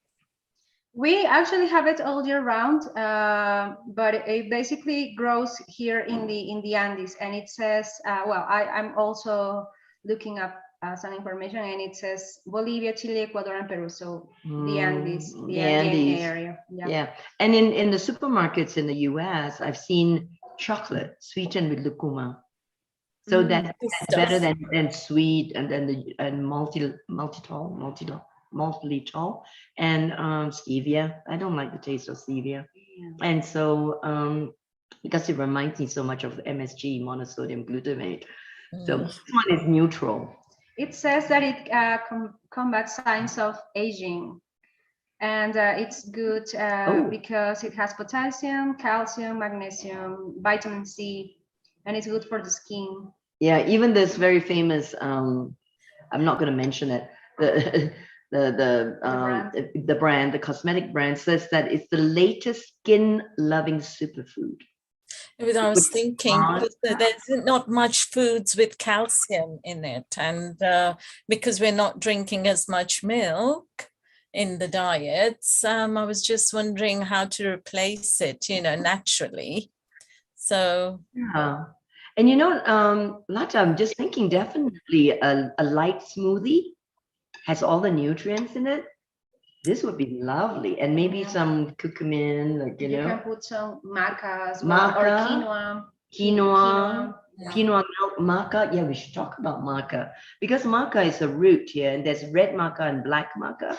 [SPEAKER 7] We actually have it all year round, but it basically grows here in the Andes. And it says, I'm also looking up some information, and it says Bolivia, Chile, Ecuador, and Peru. So the Andes, the Andean area.
[SPEAKER 2] Yeah. And in the supermarkets in the US, I've seen chocolate sweetened with Lupuma. So that's better than sweet and then maltitol and stevia. I don't like the taste of stevia. And so because it reminds me so much of MSG, monosodium glutamate. So this one is neutral.
[SPEAKER 7] It says that it combats signs of aging. And it's good because it has potassium, calcium, magnesium, vitamin C, and it's good for the skin.
[SPEAKER 2] Yeah, even this very famous, I'm not going to mention it, the brand, the cosmetic brand says that it's the latest skin-loving superfood.
[SPEAKER 8] I was thinking there's not much foods with calcium in it, and because we're not drinking as much milk in the diets, I was just wondering how to replace it, naturally. So
[SPEAKER 2] yeah. And Lata, I'm just thinking definitely a light smoothie has all the nutrients in it. This would be lovely. And maybe some curcumin, like,
[SPEAKER 7] you can put some maca as
[SPEAKER 2] well,
[SPEAKER 7] or
[SPEAKER 2] quinoa milk, maca. Yeah, we should talk about maca because maca is a root here, and there's red maca and black maca.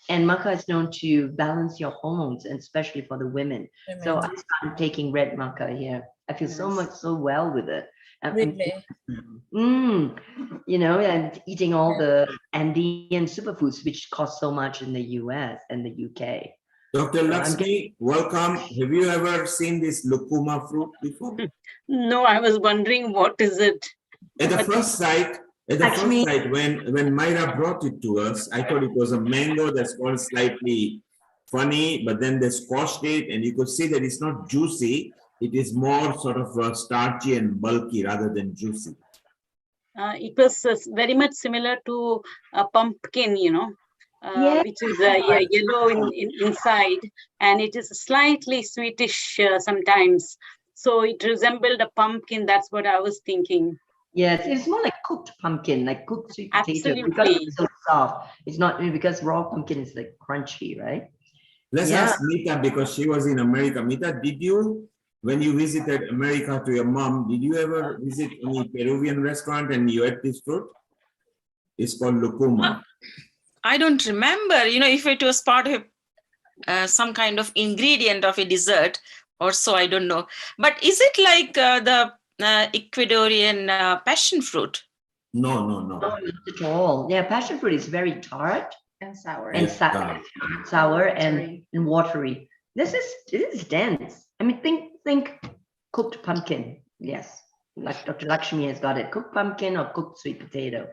[SPEAKER 2] And maca is known to balance your hormones, and especially for the women. So I started taking red maca here. I feel so well with it.
[SPEAKER 8] Really?
[SPEAKER 2] You know, and eating all the Andean superfoods, which cost so much in the US and the UK.
[SPEAKER 1] Dr. Lakshmi, welcome. Have you ever seen this Lupuma fruit before?
[SPEAKER 9] No, I was wondering what is it?
[SPEAKER 1] At the first sight, when Myra brought it to us, I thought it was a mango that's called slightly funny, but then they squashed it and you could see that it's not juicy. It is more sort of starchy and bulky rather than juicy.
[SPEAKER 9] It was very much similar to a pumpkin, you know, which is yellow inside, and it is slightly sweetish sometimes. So it resembled a pumpkin. That's what I was thinking.
[SPEAKER 2] Yes, it's more like cooked pumpkin, like cooked sweet potato.
[SPEAKER 9] Absolutely.
[SPEAKER 2] Because it's so soft. It's not because raw pumpkin is like crunchy, right?
[SPEAKER 1] Let's ask Mita because she was in America. Mita, did you, when you visited America to your mom, did you ever visit any Peruvian restaurant and you ate this fruit? It's called Lupuma.
[SPEAKER 10] I don't remember, you know, if it was part of some kind of ingredient of a dessert or so, I don't know. But is it like the Ecuadorian passion fruit?
[SPEAKER 1] No.
[SPEAKER 2] No, not at all. Yeah, passion fruit is very tart
[SPEAKER 7] And sour.
[SPEAKER 2] and sour and watery. This is dense. I mean, think cooked pumpkin. Yes, like Dr. Lakshmi has got it. Cooked pumpkin or cooked sweet potato.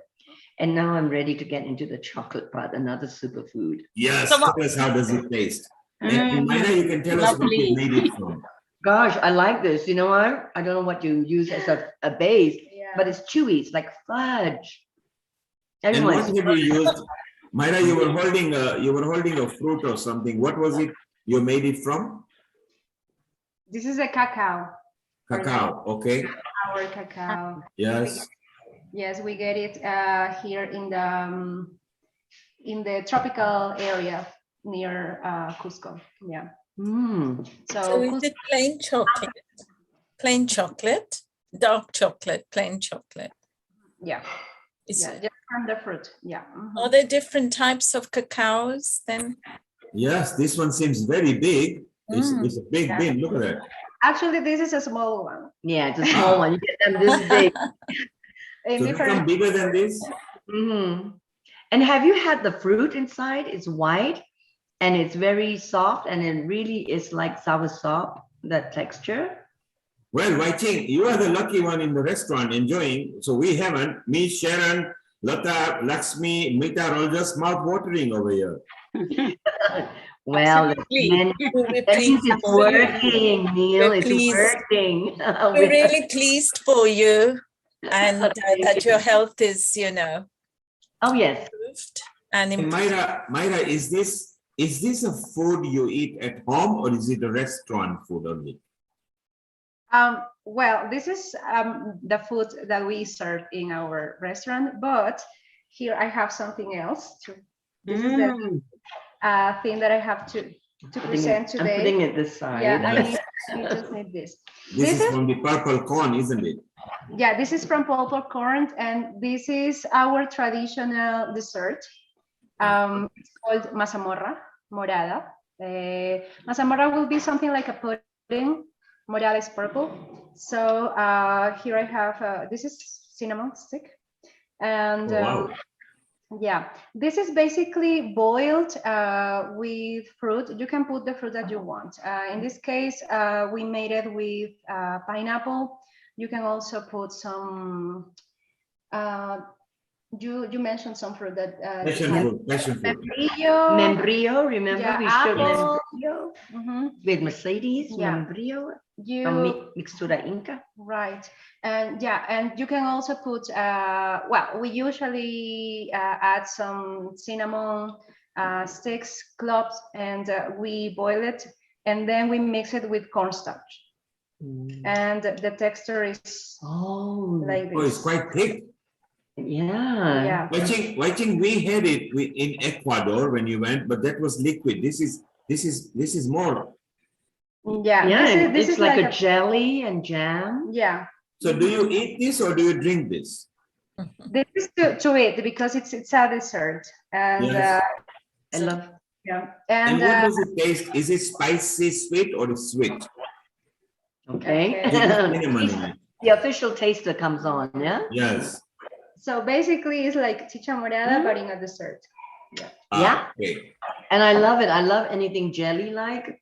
[SPEAKER 2] And now I'm ready to get into the chocolate part, another superfood.
[SPEAKER 1] Yes,
[SPEAKER 10] So
[SPEAKER 1] tell us how does it taste? And Myra, you can tell us what you made it from.
[SPEAKER 2] Gosh, I like this. You know what? I don't know what you use as a base, but it's chewy. It's like fudge.
[SPEAKER 1] And what
[SPEAKER 2] Everyone's
[SPEAKER 1] have you used? Myra, you were holding a fruit or something. What was it you made it from?
[SPEAKER 7] This is a cacao.
[SPEAKER 1] Cacao, okay.
[SPEAKER 7] Our cacao.
[SPEAKER 1] Yes.
[SPEAKER 7] Yes, we get it here in the tropical area near Cusco. Yeah.
[SPEAKER 8] So is it plain chocolate? Plain chocolate? Dark chocolate, plain chocolate?
[SPEAKER 7] Yeah. Just from the fruit. Yeah.
[SPEAKER 8] Are there different types of cacaos then?
[SPEAKER 1] Yes, this one seems very big. It's a big bin. Look at that.
[SPEAKER 7] Actually, this is a small one.
[SPEAKER 2] Yeah, it's a small one. You get them this big.
[SPEAKER 1] So they come bigger than this?
[SPEAKER 2] And have you had the fruit inside? It's white and it's very soft and it really is like soursop, that texture.
[SPEAKER 1] Well, Wai-Ching, you are the lucky one in the restaurant enjoying. So we haven't. Me, Sharon, Lata, Lakshmi, Mita are all just mouth-watering over here.
[SPEAKER 2] Well, it's working, Neil. It's working.
[SPEAKER 8] We're really pleased for you and that your health is, you know.
[SPEAKER 2] Oh, yes.
[SPEAKER 8] Improved and
[SPEAKER 1] Myra, is this a food you eat at home or is it a restaurant food only?
[SPEAKER 7] Well, this is the food that we serve in our restaurant, but here I have something else too. This is the thing that I have to present today.
[SPEAKER 2] I'm putting it this side.
[SPEAKER 7] Yeah, I just need this.
[SPEAKER 1] This is from the purple corn, isn't it?
[SPEAKER 7] Yeah, this is from purple corn, and this is our traditional dessert. It's called mazamorra morada. Mazamorra will be something like a pudding. Morada is purple. So here I have, this is cinnamon stick. And yeah, this is basically boiled with fruit. You can put the fruit that you want. In this case, we made it with pineapple. You can also put some, you mentioned some fruit that
[SPEAKER 1] passion fruit.
[SPEAKER 2] Membrillo, remember?
[SPEAKER 7] Yeah,
[SPEAKER 2] we showed
[SPEAKER 7] apple.
[SPEAKER 2] membrillo with Mercedes, membrillo, mixtura Inka.
[SPEAKER 7] Right, and yeah, and you can also put, well, we usually add some cinnamon sticks, cloves, and we boil it, and then we mix it with cornstarch. And the texture is like this.
[SPEAKER 1] Oh, it's quite thick.
[SPEAKER 2] Yeah.
[SPEAKER 1] Wai-Ching, we had it in Ecuador when you went, but that was liquid. This is more.
[SPEAKER 7] Yeah,
[SPEAKER 2] this is like a jelly and jam.
[SPEAKER 7] Yeah.
[SPEAKER 1] So do you eat this or do you drink this?
[SPEAKER 7] This is to eat because it's a dessert, and
[SPEAKER 2] I love.
[SPEAKER 7] Yeah.
[SPEAKER 1] And what does it taste? Is it spicy, sweet, or sweet?
[SPEAKER 2] Okay. The official taster comes on, yeah?
[SPEAKER 1] Yes.
[SPEAKER 7] So basically, it's like chicha morada, but in a dessert.
[SPEAKER 2] Yeah.
[SPEAKER 1] Okay.
[SPEAKER 2] And I love it. I love anything jelly-like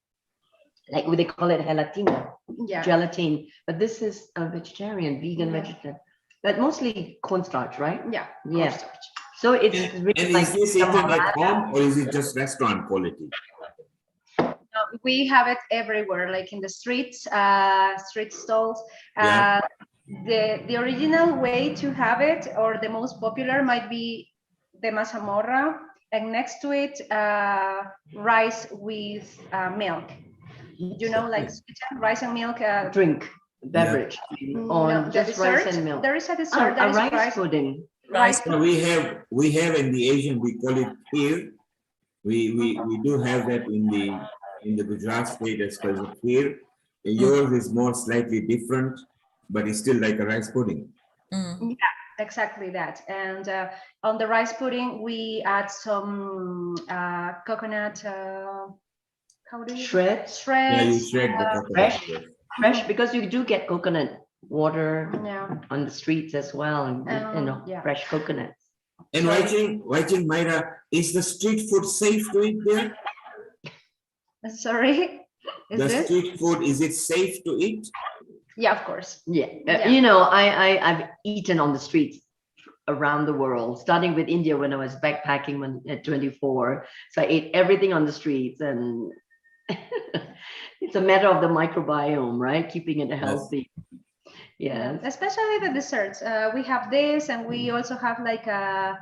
[SPEAKER 2] they call it gelatina,
[SPEAKER 7] Yeah.
[SPEAKER 2] gelatine. But this is a vegetarian, vegan,
[SPEAKER 7] Yeah.
[SPEAKER 2] vegetarian. But mostly cornstarch, right?
[SPEAKER 7] Yeah.
[SPEAKER 2] Yeah.
[SPEAKER 7] cornstarch.
[SPEAKER 2] So it's
[SPEAKER 1] And
[SPEAKER 2] really like
[SPEAKER 1] is this eaten at
[SPEAKER 2] camarada.
[SPEAKER 1] home or is it just restaurant quality?
[SPEAKER 7] We have it everywhere, like in the streets, street stalls.
[SPEAKER 1] Yeah.
[SPEAKER 7] The original way to have it, or the most popular, might be the mazamorra, and next to it, rice with milk. You know, like sweetened rice and milk.
[SPEAKER 2] Drink, beverage, or
[SPEAKER 7] No, the
[SPEAKER 2] just rice
[SPEAKER 7] dessert.
[SPEAKER 2] and milk.
[SPEAKER 7] There is a dessert.
[SPEAKER 2] A
[SPEAKER 7] That is
[SPEAKER 2] rice pudding.
[SPEAKER 7] Rice
[SPEAKER 1] So we have in the Asian, we call it kheer. We do have that in the Gujarat state as called kheer. Yours is more slightly different, but it's still like a rice pudding.
[SPEAKER 8] Mm.
[SPEAKER 7] Exactly that. And on the rice pudding, we add some coconut. How do you
[SPEAKER 2] Shreds.
[SPEAKER 1] Yeah, you
[SPEAKER 7] shreds?
[SPEAKER 1] shred the coconut.
[SPEAKER 2] fresh. Fresh, because you do get coconut water
[SPEAKER 7] Yeah.
[SPEAKER 2] on the streets as well, and
[SPEAKER 7] Yeah.
[SPEAKER 2] fresh coconuts.
[SPEAKER 1] And Wai-Ching, Myra, is the street food safe to eat there?
[SPEAKER 7] Sorry, is
[SPEAKER 1] The
[SPEAKER 7] this?
[SPEAKER 1] street food, is it safe to eat?
[SPEAKER 7] Yeah, of course.
[SPEAKER 2] Yeah,
[SPEAKER 7] Yeah.
[SPEAKER 2] I've eaten on the streets around the world, starting with India when I was backpacking at 24. So I ate everything on the streets, and it's a matter of the microbiome, right? Keeping it healthy. Yeah.
[SPEAKER 7] Especially the desserts. We have this, and we also have like a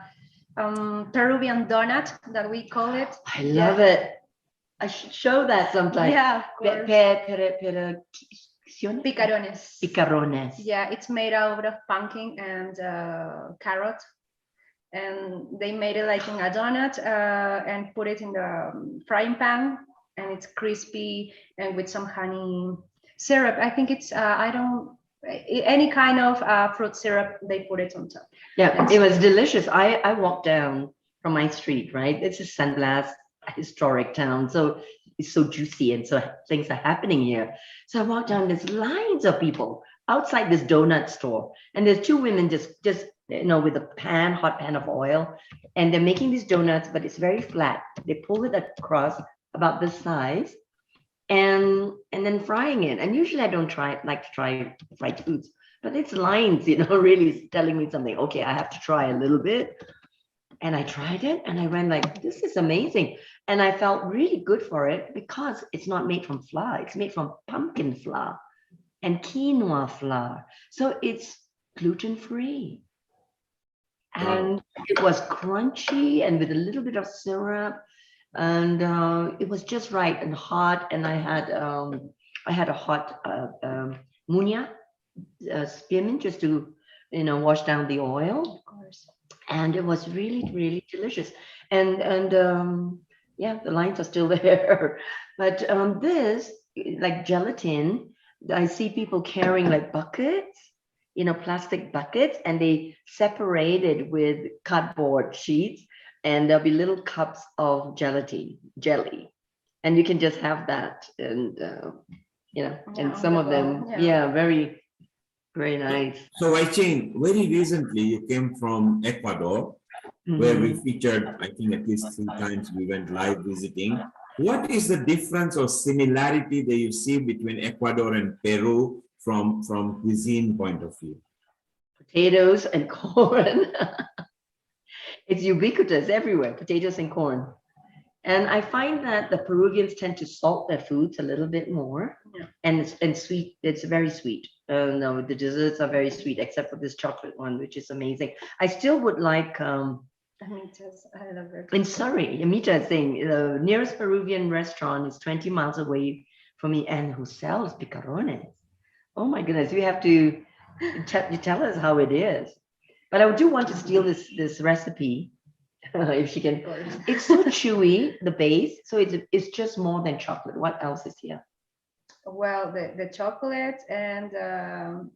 [SPEAKER 7] Peruvian donut that we call it.
[SPEAKER 2] I love it. I should show that sometime.
[SPEAKER 7] Yeah, of course. Picarones.
[SPEAKER 2] Picarones.
[SPEAKER 7] Yeah, it's made out of pumpkin and carrot, and they made it like in a donut and put it in the frying pan, and it's crispy and with some honey syrup. I think it's any kind of fruit syrup, they put it on top.
[SPEAKER 2] Yeah, it was delicious. I walked down from my street, right? It's a San Blas historic town, so it's so juicy, and so things are happening here. So I walked down, there's lines of people outside this donut store, and there's two women just with a hot pan of oil, and they're making these donuts, but it's very flat. They pull it across about this size, and then frying it. And usually I don't like to try fried foods, but it's lines, really telling me something. Okay, I have to try a little bit. And I tried it, and I went like, this is amazing. And I felt really good for it because it's not made from flour. It's made from pumpkin flour and quinoa flour. So it's gluten-free. And it was crunchy and with a little bit of syrup. And it was just right and hot. And I had a hot munya spearmint just to wash down the oil.
[SPEAKER 7] Of course.
[SPEAKER 2] And it was really, really delicious. And the lines are still there. But this, like gelatin, I see people carrying like buckets, plastic buckets, and they separate it with cardboard sheets, and there'll be little cups of jelly. And you can just have that. And, and some of them, very, very nice.
[SPEAKER 1] So Wai-Ching, very recently you came from Ecuador, where we featured, I think at least 3 times we went live visiting. What is the difference or similarity that you see between Ecuador and Peru from cuisine point of view?
[SPEAKER 2] Potatoes and corn. It's ubiquitous everywhere, potatoes and corn. And I find that the Peruvians tend to salt their foods a little bit more, and sweet. It's very sweet. No, the desserts are very sweet, except for this chocolate one, which is amazing. I still would like.
[SPEAKER 7] I love it.
[SPEAKER 2] In Surrey, Amita is saying the nearest Peruvian restaurant is 20 miles away from me, and who sells picarones. Oh my goodness, you have to tell us how it is. But I do want to steal this recipe. If she can. It's so chewy, the base, so it's just more than chocolate. What else is here?
[SPEAKER 7] Well, the chocolate and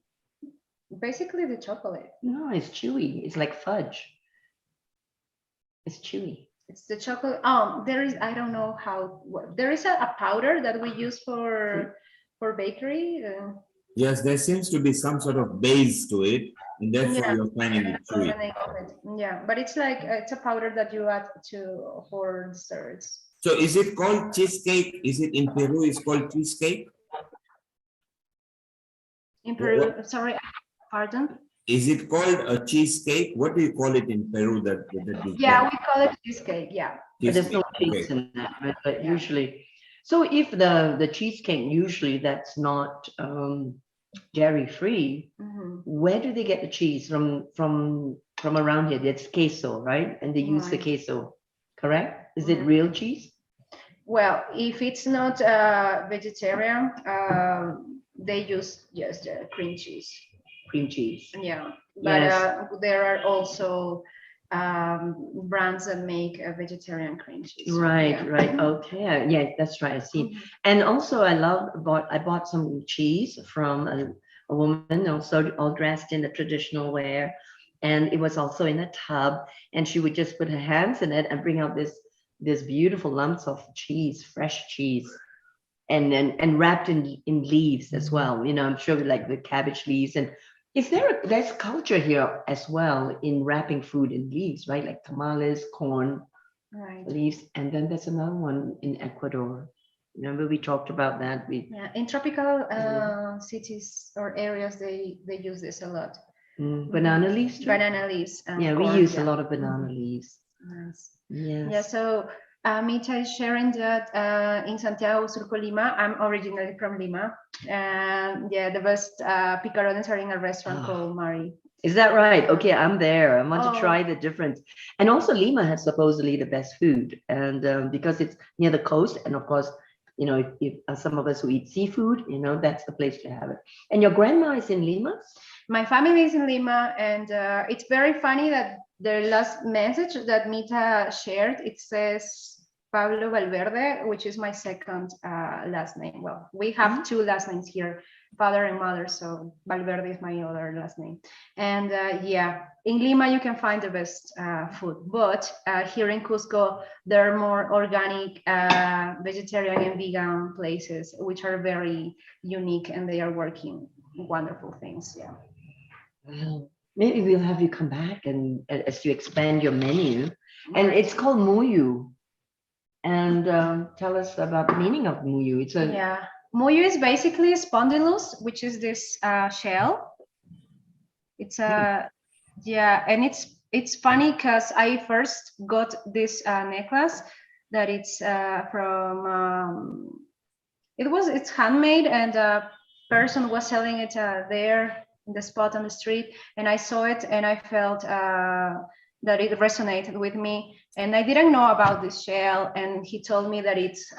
[SPEAKER 7] basically the chocolate.
[SPEAKER 2] No, it's chewy. It's like fudge. It's chewy.
[SPEAKER 7] It's the chocolate. There is, I don't know how. There is a powder that we use for bakery.
[SPEAKER 1] Yes, there seems to be some sort of base to it, and therefore
[SPEAKER 7] Yeah.
[SPEAKER 1] you're finding it chewy.
[SPEAKER 7] Carbonate of it. Yeah, but it's like it's a powder that you add to for desserts.
[SPEAKER 1] So is it called cheesecake? Is it in Peru? It's called cheesecake?
[SPEAKER 7] In Peru, sorry, pardon?
[SPEAKER 1] Is it called a cheesecake? What do you call it in Peru?
[SPEAKER 7] Yeah, we call it cheesecake. Yeah.
[SPEAKER 2] But there's no cheese
[SPEAKER 1] Okay.
[SPEAKER 2] in that, right? But usually, so if the cheesecake, usually that's not dairy-free,
[SPEAKER 7] Mhm.
[SPEAKER 2] where do they get the cheese from around here? That's queso, right? And they use the
[SPEAKER 7] Right.
[SPEAKER 2] queso, correct? Is it
[SPEAKER 7] Mhm.
[SPEAKER 2] real cheese?
[SPEAKER 7] Well, if it's not vegetarian, they use just cream cheese.
[SPEAKER 2] Cream cheese.
[SPEAKER 7] Yeah, but
[SPEAKER 2] Yes.
[SPEAKER 7] there are also brands that make a vegetarian cream cheese.
[SPEAKER 2] Right,
[SPEAKER 7] Yeah.
[SPEAKER 2] right. Okay. Yeah, that's right. I see.
[SPEAKER 7] Mhm.
[SPEAKER 2] And also I bought some cheese from a woman also all dressed in the traditional wear. And it was also in a tub. And she would just put her hands in it and bring out this beautiful lumps of cheese, fresh cheese. And wrapped in leaves as well. You know, I'm sure like the cabbage leaves. And there's culture here as well in wrapping food in leaves, right? Like tamales, corn,
[SPEAKER 7] Right.
[SPEAKER 2] leaves, and then there's another one in Ecuador. Remember we talked about that?
[SPEAKER 7] Yeah, in tropical cities or areas, they use this a lot.
[SPEAKER 2] Banana leaves too?
[SPEAKER 7] Banana leaves. And
[SPEAKER 2] Yeah, we
[SPEAKER 7] corn,
[SPEAKER 2] use a
[SPEAKER 7] yeah.
[SPEAKER 2] lot of banana leaves.
[SPEAKER 7] Nice.
[SPEAKER 2] Yes.
[SPEAKER 7] Yeah, so Mita is sharing that in Santiago, Surco, Lima. I'm originally from Lima. And yeah, the best picarones are in a restaurant called Mari.
[SPEAKER 2] Is that right? Okay, I'm there. I want
[SPEAKER 7] Oh.
[SPEAKER 2] to try the difference. And also Lima has supposedly the best food, and because it's near the coast, and of course, you know, if some of us who eat seafood, you know, that's the place to have it. And your grandma is in Lima?
[SPEAKER 7] My family is in Lima, and it's very funny that the last message that Mita shared, it says Pablo Valverde, which is my second last name. Well, we have two last names here, father and mother, so Valverde is my other last name. And yeah, in Lima you can find the best food, but here in Cusco there are more organic, vegetarian and vegan places, which are very unique, and they are working wonderful things. Yeah.
[SPEAKER 2] Wow. Maybe we'll have you come back and as you expand your menu. And it's called muyu. And tell us about the meaning of muyu. It's a
[SPEAKER 7] Yeah, muyu is basically spondylus, which is this shell. It's a yeah, and it's funny because I first got this necklace that it's from it's handmade, and a person was selling it there in the spot on the street, and I saw it and I felt that it resonated with me. And I didn't know about this shell, and he told me that it's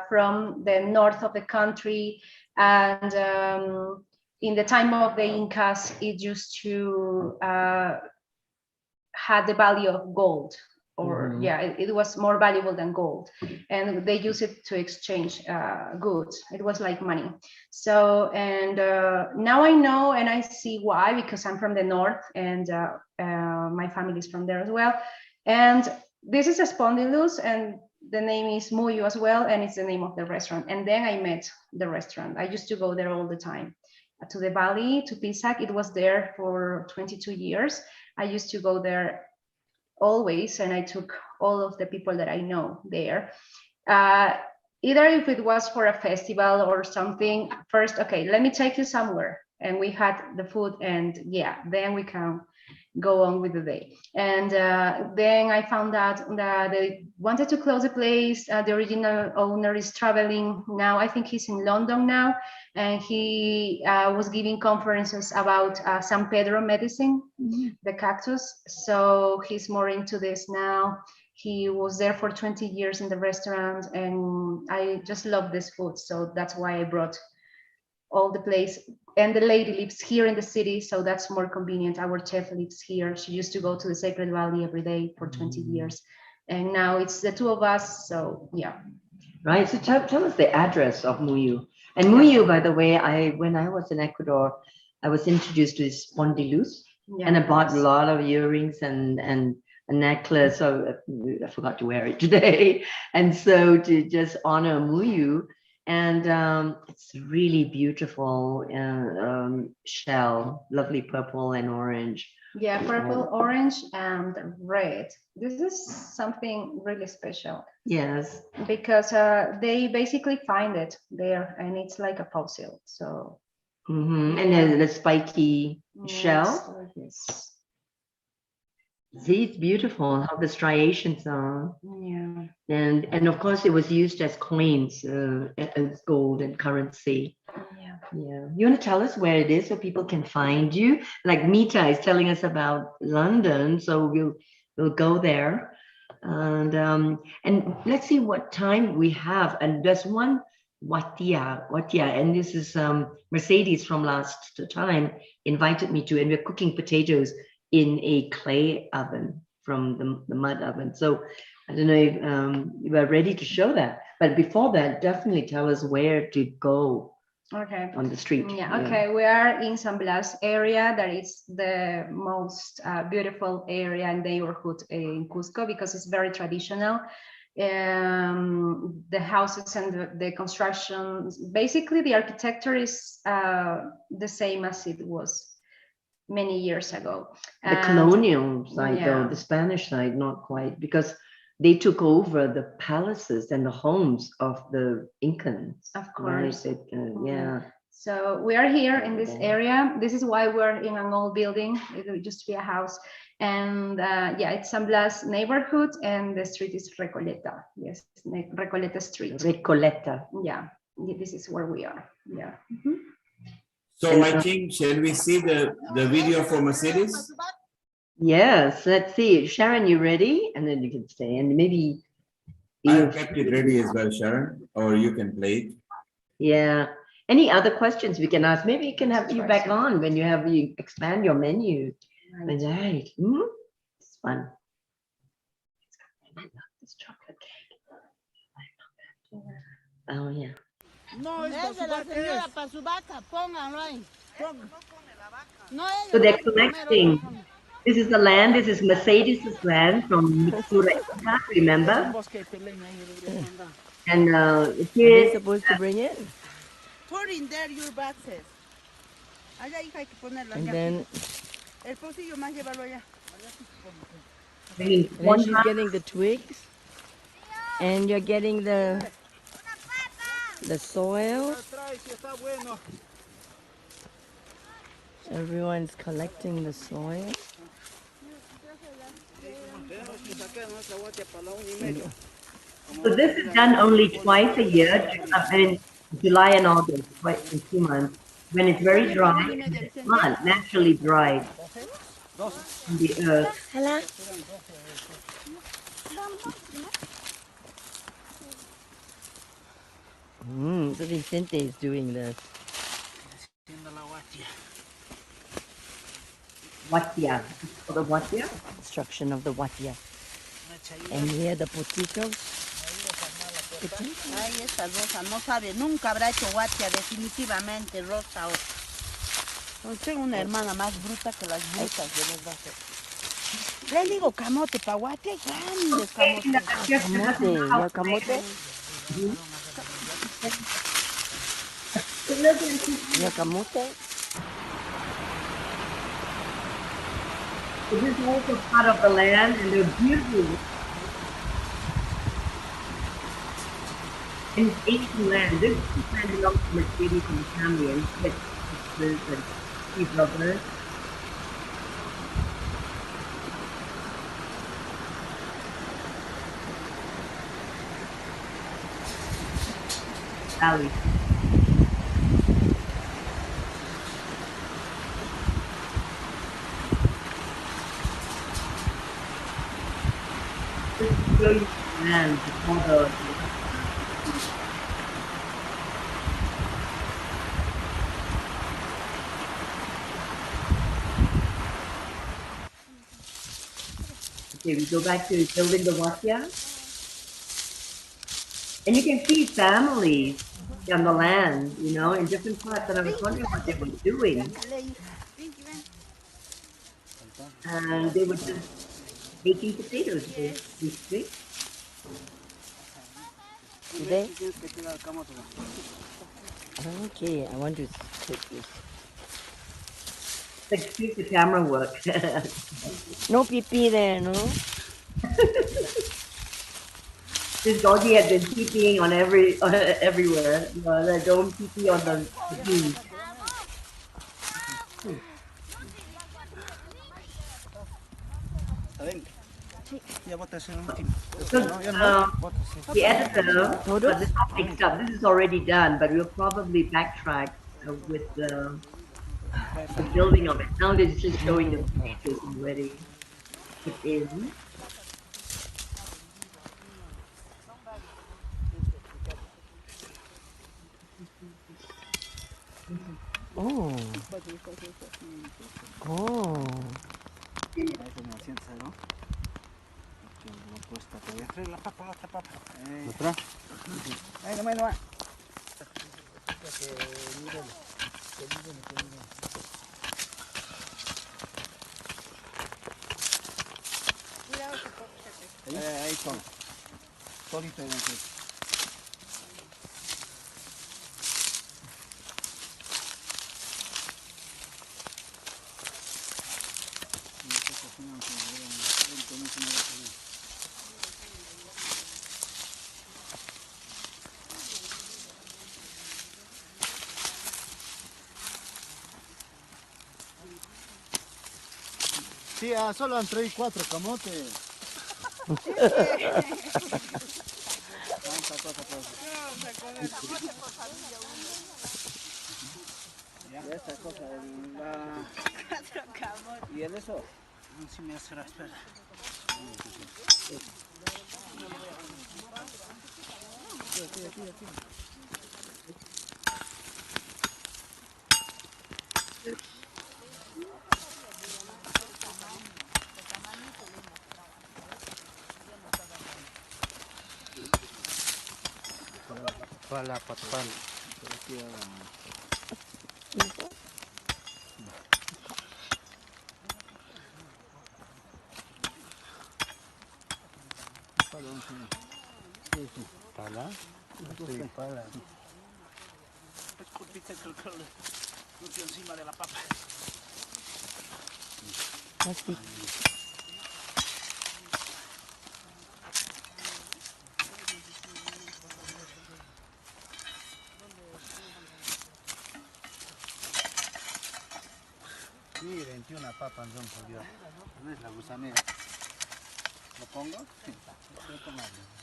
[SPEAKER 7] from the north of the country, and in the time of the Incas, it used to had the value of gold, or yeah, it was more valuable than gold, and they use it to exchange goods. It was like money. So, and now I know and I see why, because I'm from the north, and my family is from there as well. And this is a spondylus, and the name is muyu as well, and it's the name of the restaurant. And then I met the restaurant. I used to go there all the time to the valley, to Pisac. It was there for 22 years. I used to go there always, and I took all of the people that I know there. Either if it was for a festival or something, first, okay, let me take you somewhere. And we had the food, and yeah, then we can go on with the day. And then I found out that they wanted to close the place. The original owner is traveling now. I think he's in London now, and he was giving conferences about San Pedro medicine, the cactus. So he's more into this now. He was there for 20 years in the restaurant, and I just love this food. So that's why I brought all the place. And the lady lives here in the city, so that's more convenient. Our chef lives here. She used to go to the Sacred Valley every day for 20 years. And now it's the two of us, so yeah.
[SPEAKER 2] Right, so tell us the address of muyu. And muyu, by the way, when I was in Ecuador, I was introduced to this spondylus,
[SPEAKER 7] Yeah,
[SPEAKER 2] and I bought a lot of earrings and a necklace. So I forgot to wear it today. And so to just honor muyu, And it's really beautiful shell, lovely purple and orange.
[SPEAKER 7] Yeah, purple, orange, and red. This is something really special.
[SPEAKER 2] Yes.
[SPEAKER 7] Because they basically find it there, and it's like a fossil. So.
[SPEAKER 2] And then the spiky shell.
[SPEAKER 7] Yes.
[SPEAKER 2] See, it's beautiful how the striations are.
[SPEAKER 7] Yeah.
[SPEAKER 2] And of course, it was used as coins, as gold and currency.
[SPEAKER 7] Yeah.
[SPEAKER 2] Yeah. You want to tell us where it is so people can find you? Like Mita is telling us about London, so we'll go there. And let's see what time we have. And there's one watia, and this is Mercedes from last time invited me to, and we're cooking potatoes in a clay oven from the mud oven. So I don't know if you are ready to show that, but before that, definitely tell us where to go.
[SPEAKER 7] Okay.
[SPEAKER 2] On the street.
[SPEAKER 7] Yeah. Okay. We are in San Blas area. That is the most beautiful area and neighborhood in Cusco because it's very traditional. The houses and the construction, basically the architecture is the same as it was many years ago.
[SPEAKER 2] The colonial side, though, the Spanish side, not quite, because they took over the palaces and the homes of the Incans.
[SPEAKER 7] Of course.
[SPEAKER 2] Right? Yeah.
[SPEAKER 7] So we are here in this area. This is why we're in an old building. It used to be a house. And yeah, it's San Blas neighborhood, and the street is Recoleta. Yes, Recoleta Street.
[SPEAKER 2] Recoleta.
[SPEAKER 7] Yeah, this is where we are. Yeah.
[SPEAKER 1] So I think, shall we see the video for Mercedes?
[SPEAKER 2] Yes, let's see. Sharon, you ready? And then you can stay. And maybe
[SPEAKER 1] I've kept it ready as well, Sharon, or you can play it.
[SPEAKER 2] Yeah. Any other questions we can ask? Maybe you can have you back on when you expand your menu. Right. It's fun. I love this chocolate cake. Oh yeah. So they're collecting. This is the land. This is Mercedes' land from Mitsura, remember? And here,
[SPEAKER 11] supposed to bring it? Put in there your boxes. And then she's getting the twigs, and you're getting the soil. Everyone's collecting the soil.
[SPEAKER 2] So this is done only twice a year, in July and August, twice in 2 months, when it's very dry, it's not naturally dry in the earth.
[SPEAKER 11] Hello. So Vicente is doing this.
[SPEAKER 2] Watia. For the watia?
[SPEAKER 11] Construction of the watia. And here the potatoes.
[SPEAKER 12] Ay, esta Rosa no sabe, nunca habrá hecho watia, definitivamente, Rosa. Tengo una hermana más bruta que las brutas de los vasos. Le digo camote pa' watia, grandes camotes.
[SPEAKER 11] Camote, camote. Your camote.
[SPEAKER 2] So this is also part of the land, and they're beautiful. And it's ancient land. This land belongs to Mercedes and the family, and it's sisters and 3 brothers. Valley. This is really land before the Okay, we go back to building the watia. And you can see families on the land, in different parts. And I was wondering what they were doing. And they were just baking potatoes, basically.
[SPEAKER 11] Today? Okay, I want to take this.
[SPEAKER 2] Excuse the camera work.
[SPEAKER 11] No pee there, no?
[SPEAKER 2] This doggy had been peeing on everywhere. Don't pee on the beans. The editor for this topic stuff, this is already done, but we'll probably backtrack with the building of it. Now they're just showing the potatoes already put in.
[SPEAKER 11] Oh. Oh.
[SPEAKER 13] Ahí son. Solito ahí dentro. Sí, solo han traído 4 camotes. Tanta cosa, pues. Ya, esta cosa, ¿y en eso? Sí me hace la espera. Aquí. Pala patpan. Pala. Sí, pala. Escupiste el glutio encima de la papa.
[SPEAKER 11] Así.
[SPEAKER 13] Sí, 21 papas son por Dios. No es la gusanera. ¿Lo pongo? Sí. Voy a tomarlo.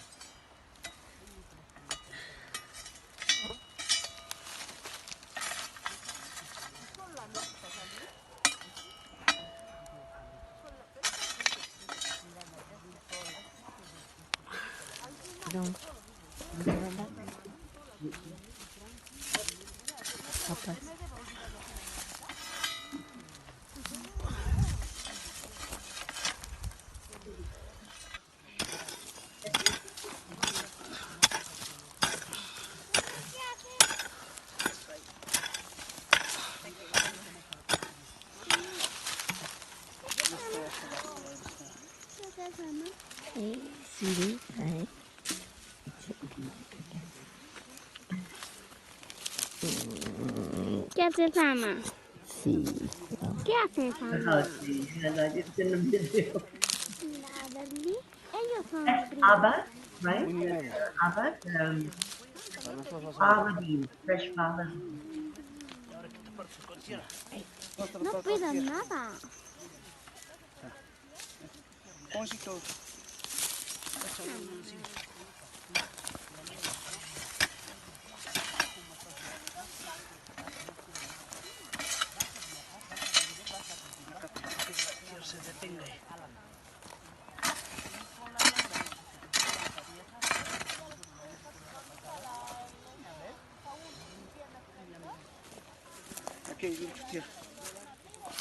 [SPEAKER 11] Papas. Sí, ahí.
[SPEAKER 14] ¿Qué hace Sama?
[SPEAKER 11] Sí.
[SPEAKER 14] ¿Qué hace Sama?
[SPEAKER 2] It's in the video.
[SPEAKER 14] Ellos son
[SPEAKER 2] Abba, right? Abba, fava beans, fresh fava beans.
[SPEAKER 14] No pido nada.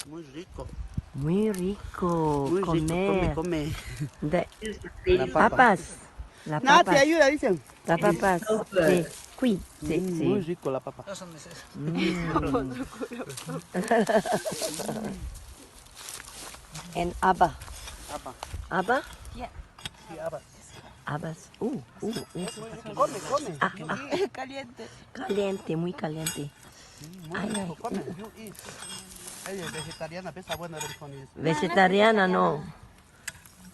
[SPEAKER 12] Muy rico.
[SPEAKER 11] Muy rico.
[SPEAKER 12] Muy
[SPEAKER 11] comer.
[SPEAKER 12] rico, come.
[SPEAKER 11] La papas. La
[SPEAKER 12] Nada,
[SPEAKER 11] papas.
[SPEAKER 12] te ayuda, dicen.
[SPEAKER 11] La papas. Sí. Sí, sí,
[SPEAKER 12] Muy
[SPEAKER 11] sí.
[SPEAKER 12] rico la papa.
[SPEAKER 11] And Abba.
[SPEAKER 12] Abba.
[SPEAKER 11] Abba?
[SPEAKER 12] Yeah. Sí, Abba.
[SPEAKER 11] Habas.
[SPEAKER 12] Come, come.
[SPEAKER 11] Caliente. Caliente, muy caliente. Ay, ay.
[SPEAKER 12] Come, you eat. Ella es vegetariana, pesa buena religión.
[SPEAKER 11] Vegetariana no.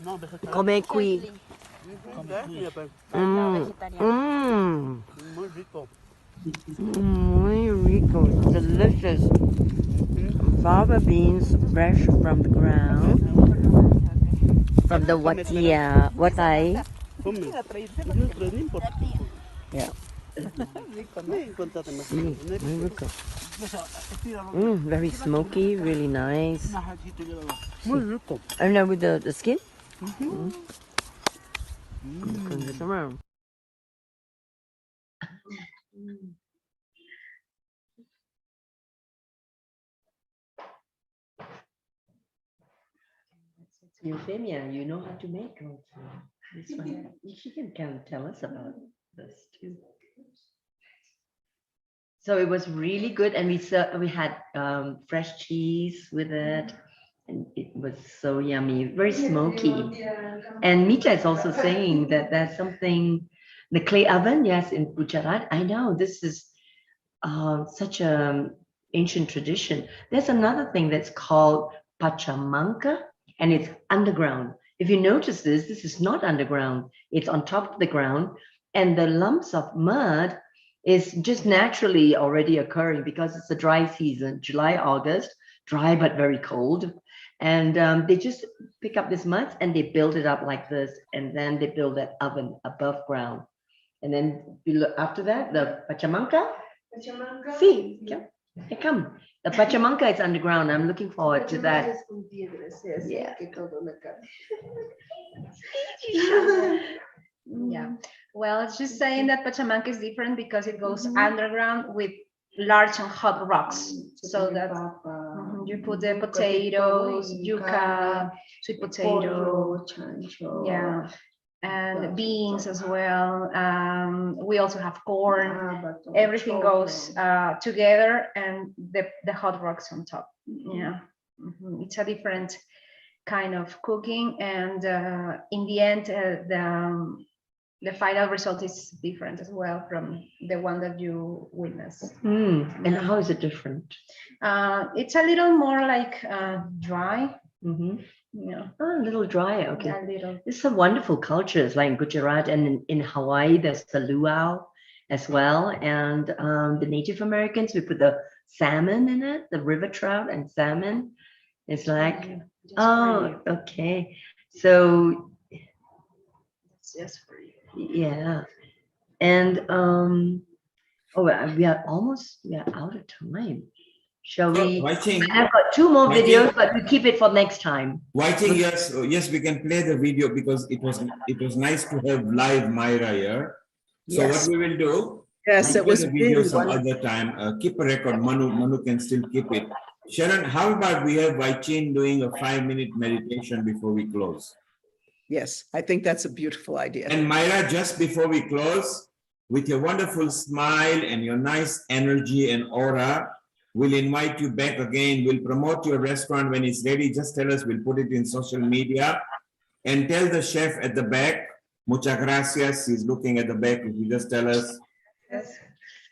[SPEAKER 12] No, vegetariana.
[SPEAKER 11] Come qui.
[SPEAKER 12] Muy rico.
[SPEAKER 11] Muy rico. Delicious. Fava beans fresh from the ground. From the watai. Yeah. Muy rico. Very smoky, really nice.
[SPEAKER 12] Muy rico.
[SPEAKER 11] And then with the skin? Turn this around. Euphemia, you know how to make this one. She can tell us about this too. So it was really good, and we had fresh cheese with it, and it was so yummy, very smoky. And Mita is also saying that there's something, the clay oven, yes, in Gujarat. I know this is such an ancient tradition. There's another thing that's called pachamanca, and it's underground. If you notice this is not underground. It's on top of the ground, and the lumps of mud is just naturally already occurring because it's a dry season, July, August, dry but very cold. And they just pick up this mud and they build it up like this, and then they build that oven above ground. And then after that, the pachamanca. See, come. The pachamanca is underground. I'm looking forward to that. Yeah.
[SPEAKER 7] Yeah. Well, it's just saying that Pachamanca is different because it goes underground with large and hot rocks. So that you put the potatoes, yuca, sweet potato, yeah, and beans as well. We also have corn. Everything goes together, and the hot rocks on top. Yeah, it's a different kind of cooking, and in the end, the final result is different as well from the one that you witness.
[SPEAKER 11] And how is it different?
[SPEAKER 7] It's a little more like dry. Yeah.
[SPEAKER 11] Oh, a little dry. Okay.
[SPEAKER 7] A little.
[SPEAKER 11] There's some wonderful cultures like in Gujarat and in Hawaii. There's the luau as well, and the Native Americans, we put the salmon in it, the river trout and salmon. It's like, oh, okay. So
[SPEAKER 7] it's just for you.
[SPEAKER 11] Yeah. And we are out of time. Shall we?
[SPEAKER 1] Wai-Ching,
[SPEAKER 11] I've got 2 more
[SPEAKER 1] Wai-Ching.
[SPEAKER 11] videos, but we keep it for next time.
[SPEAKER 1] Wai-Ching, yes, we can play the video because it was nice to have live Myra here. So
[SPEAKER 4] Yes.
[SPEAKER 1] what we will do?
[SPEAKER 4] Yes,
[SPEAKER 1] we'll
[SPEAKER 4] it was
[SPEAKER 1] play the video
[SPEAKER 4] really
[SPEAKER 1] some
[SPEAKER 4] wonderful.
[SPEAKER 1] other time. Keep a record. Manu can still keep it. Sharon, how about we have Wai-Ching doing a 5-minute meditation before we close?
[SPEAKER 4] Yes, I think that's a beautiful idea.
[SPEAKER 1] And Myra, just before we close, with your wonderful smile and your nice energy and aura, we'll invite you back again. We'll promote your restaurant when it's ready. Just tell us, we'll put it in social media. And tell the chef at the back, muchas gracias. He's looking at the back. If you just tell us.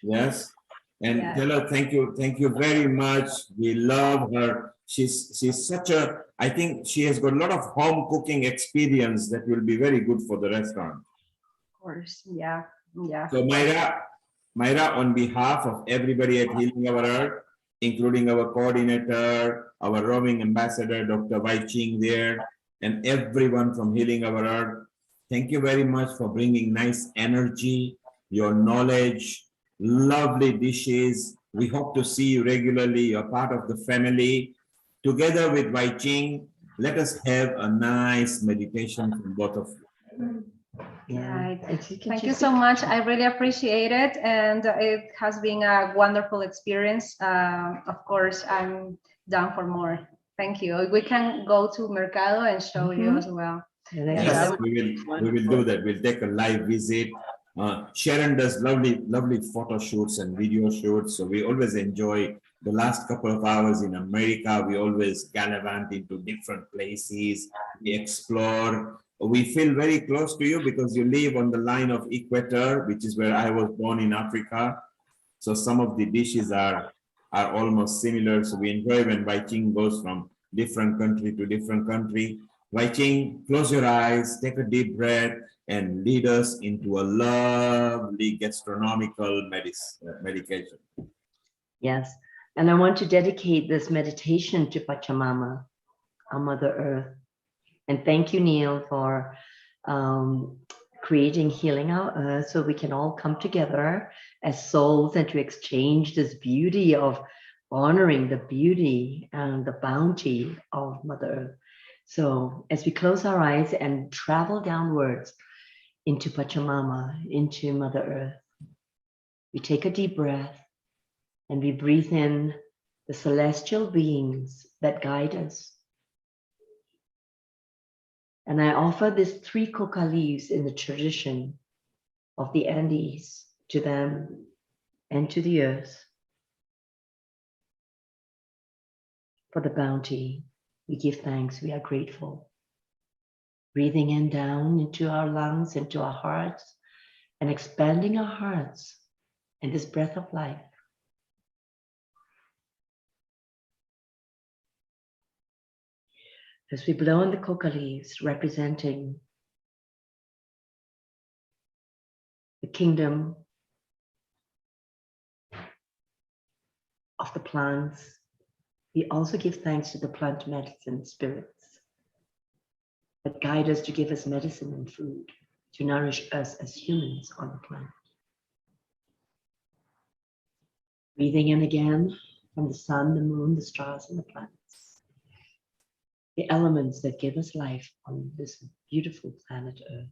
[SPEAKER 1] Yes. And tell her, thank you very much. We love her. She's such a, I think she has got a lot of home cooking experience that will be very good for the restaurant.
[SPEAKER 7] Of course, yeah.
[SPEAKER 1] So Myra, on behalf of everybody at Healing Our Earth, including our coordinator, our roaming ambassador, Dr. Wai-Ching there, and everyone from Healing Our Earth, thank you very much for bringing nice energy, your knowledge, lovely dishes. We hope to see you regularly. You're part of the family. Together with Wai-Ching, let us have a nice meditation from both of you.
[SPEAKER 7] Right. Thank you so much. I really appreciate it. And it has been a wonderful experience. Of course, I'm down for more. Thank you. We can go to Mercado and show you as well.
[SPEAKER 1] Yes, we will do that. We'll take a live visit. Sharon does lovely photo shoots and video shoots. So we always enjoy the last couple of hours in America. We always gallivant into different places. We explore. we feel very close to you because you live on the line of equator, which is where I was born in Africa. So some of the dishes are almost similar. So we enjoy when Wai-Ching goes from different country to different country. Wai-Ching, close your eyes, take a deep breath, and lead us into a lovely gastronomical medication.
[SPEAKER 11] Yes, and I want to dedicate this meditation to Pachamama, our Mother Earth. And thank you, Neil, for creating Healing Our Earth so we can all come together as souls and to exchange this beauty of honoring the beauty and the bounty of Mother Earth. So as we close our eyes and travel downwards into Pachamama, into Mother Earth, we take a deep breath and we breathe in the celestial beings that guide us. And I offer these 3 coca leaves in the tradition of the Andes to them and to the earth for the bounty. We give thanks, we are grateful. Breathing in down into our lungs, into our hearts, and expanding our hearts in this breath of life. As we blow in the coca leaves, representing the kingdom of the plants, we also give thanks to the plant medicine spirits that guide us to give us medicine and food, to nourish us as humans on the planet. Breathing in again from the sun, the moon, the stars, and the planets. The elements that give us life on this beautiful planet Earth.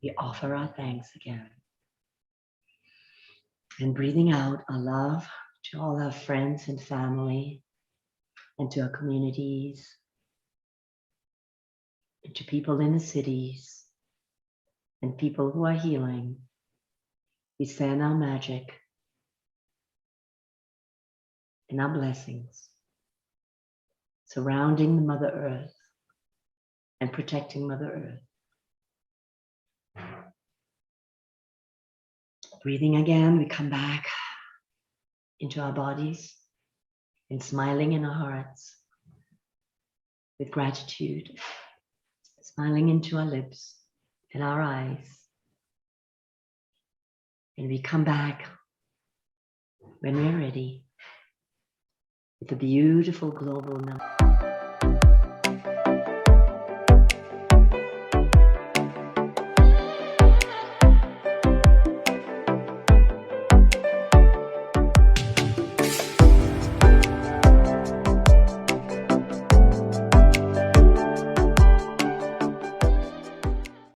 [SPEAKER 11] We offer our thanks again. And breathing out our love to all our friends and family, and to our communities, and to people in the cities, and people who are healing. We send our magic and our blessings, surrounding the Mother Earth and protecting Mother Earth. Breathing again, we come back into our bodies and smiling in our hearts with gratitude, smiling into our lips and our eyes. And we come back when we're ready with a beautiful global number.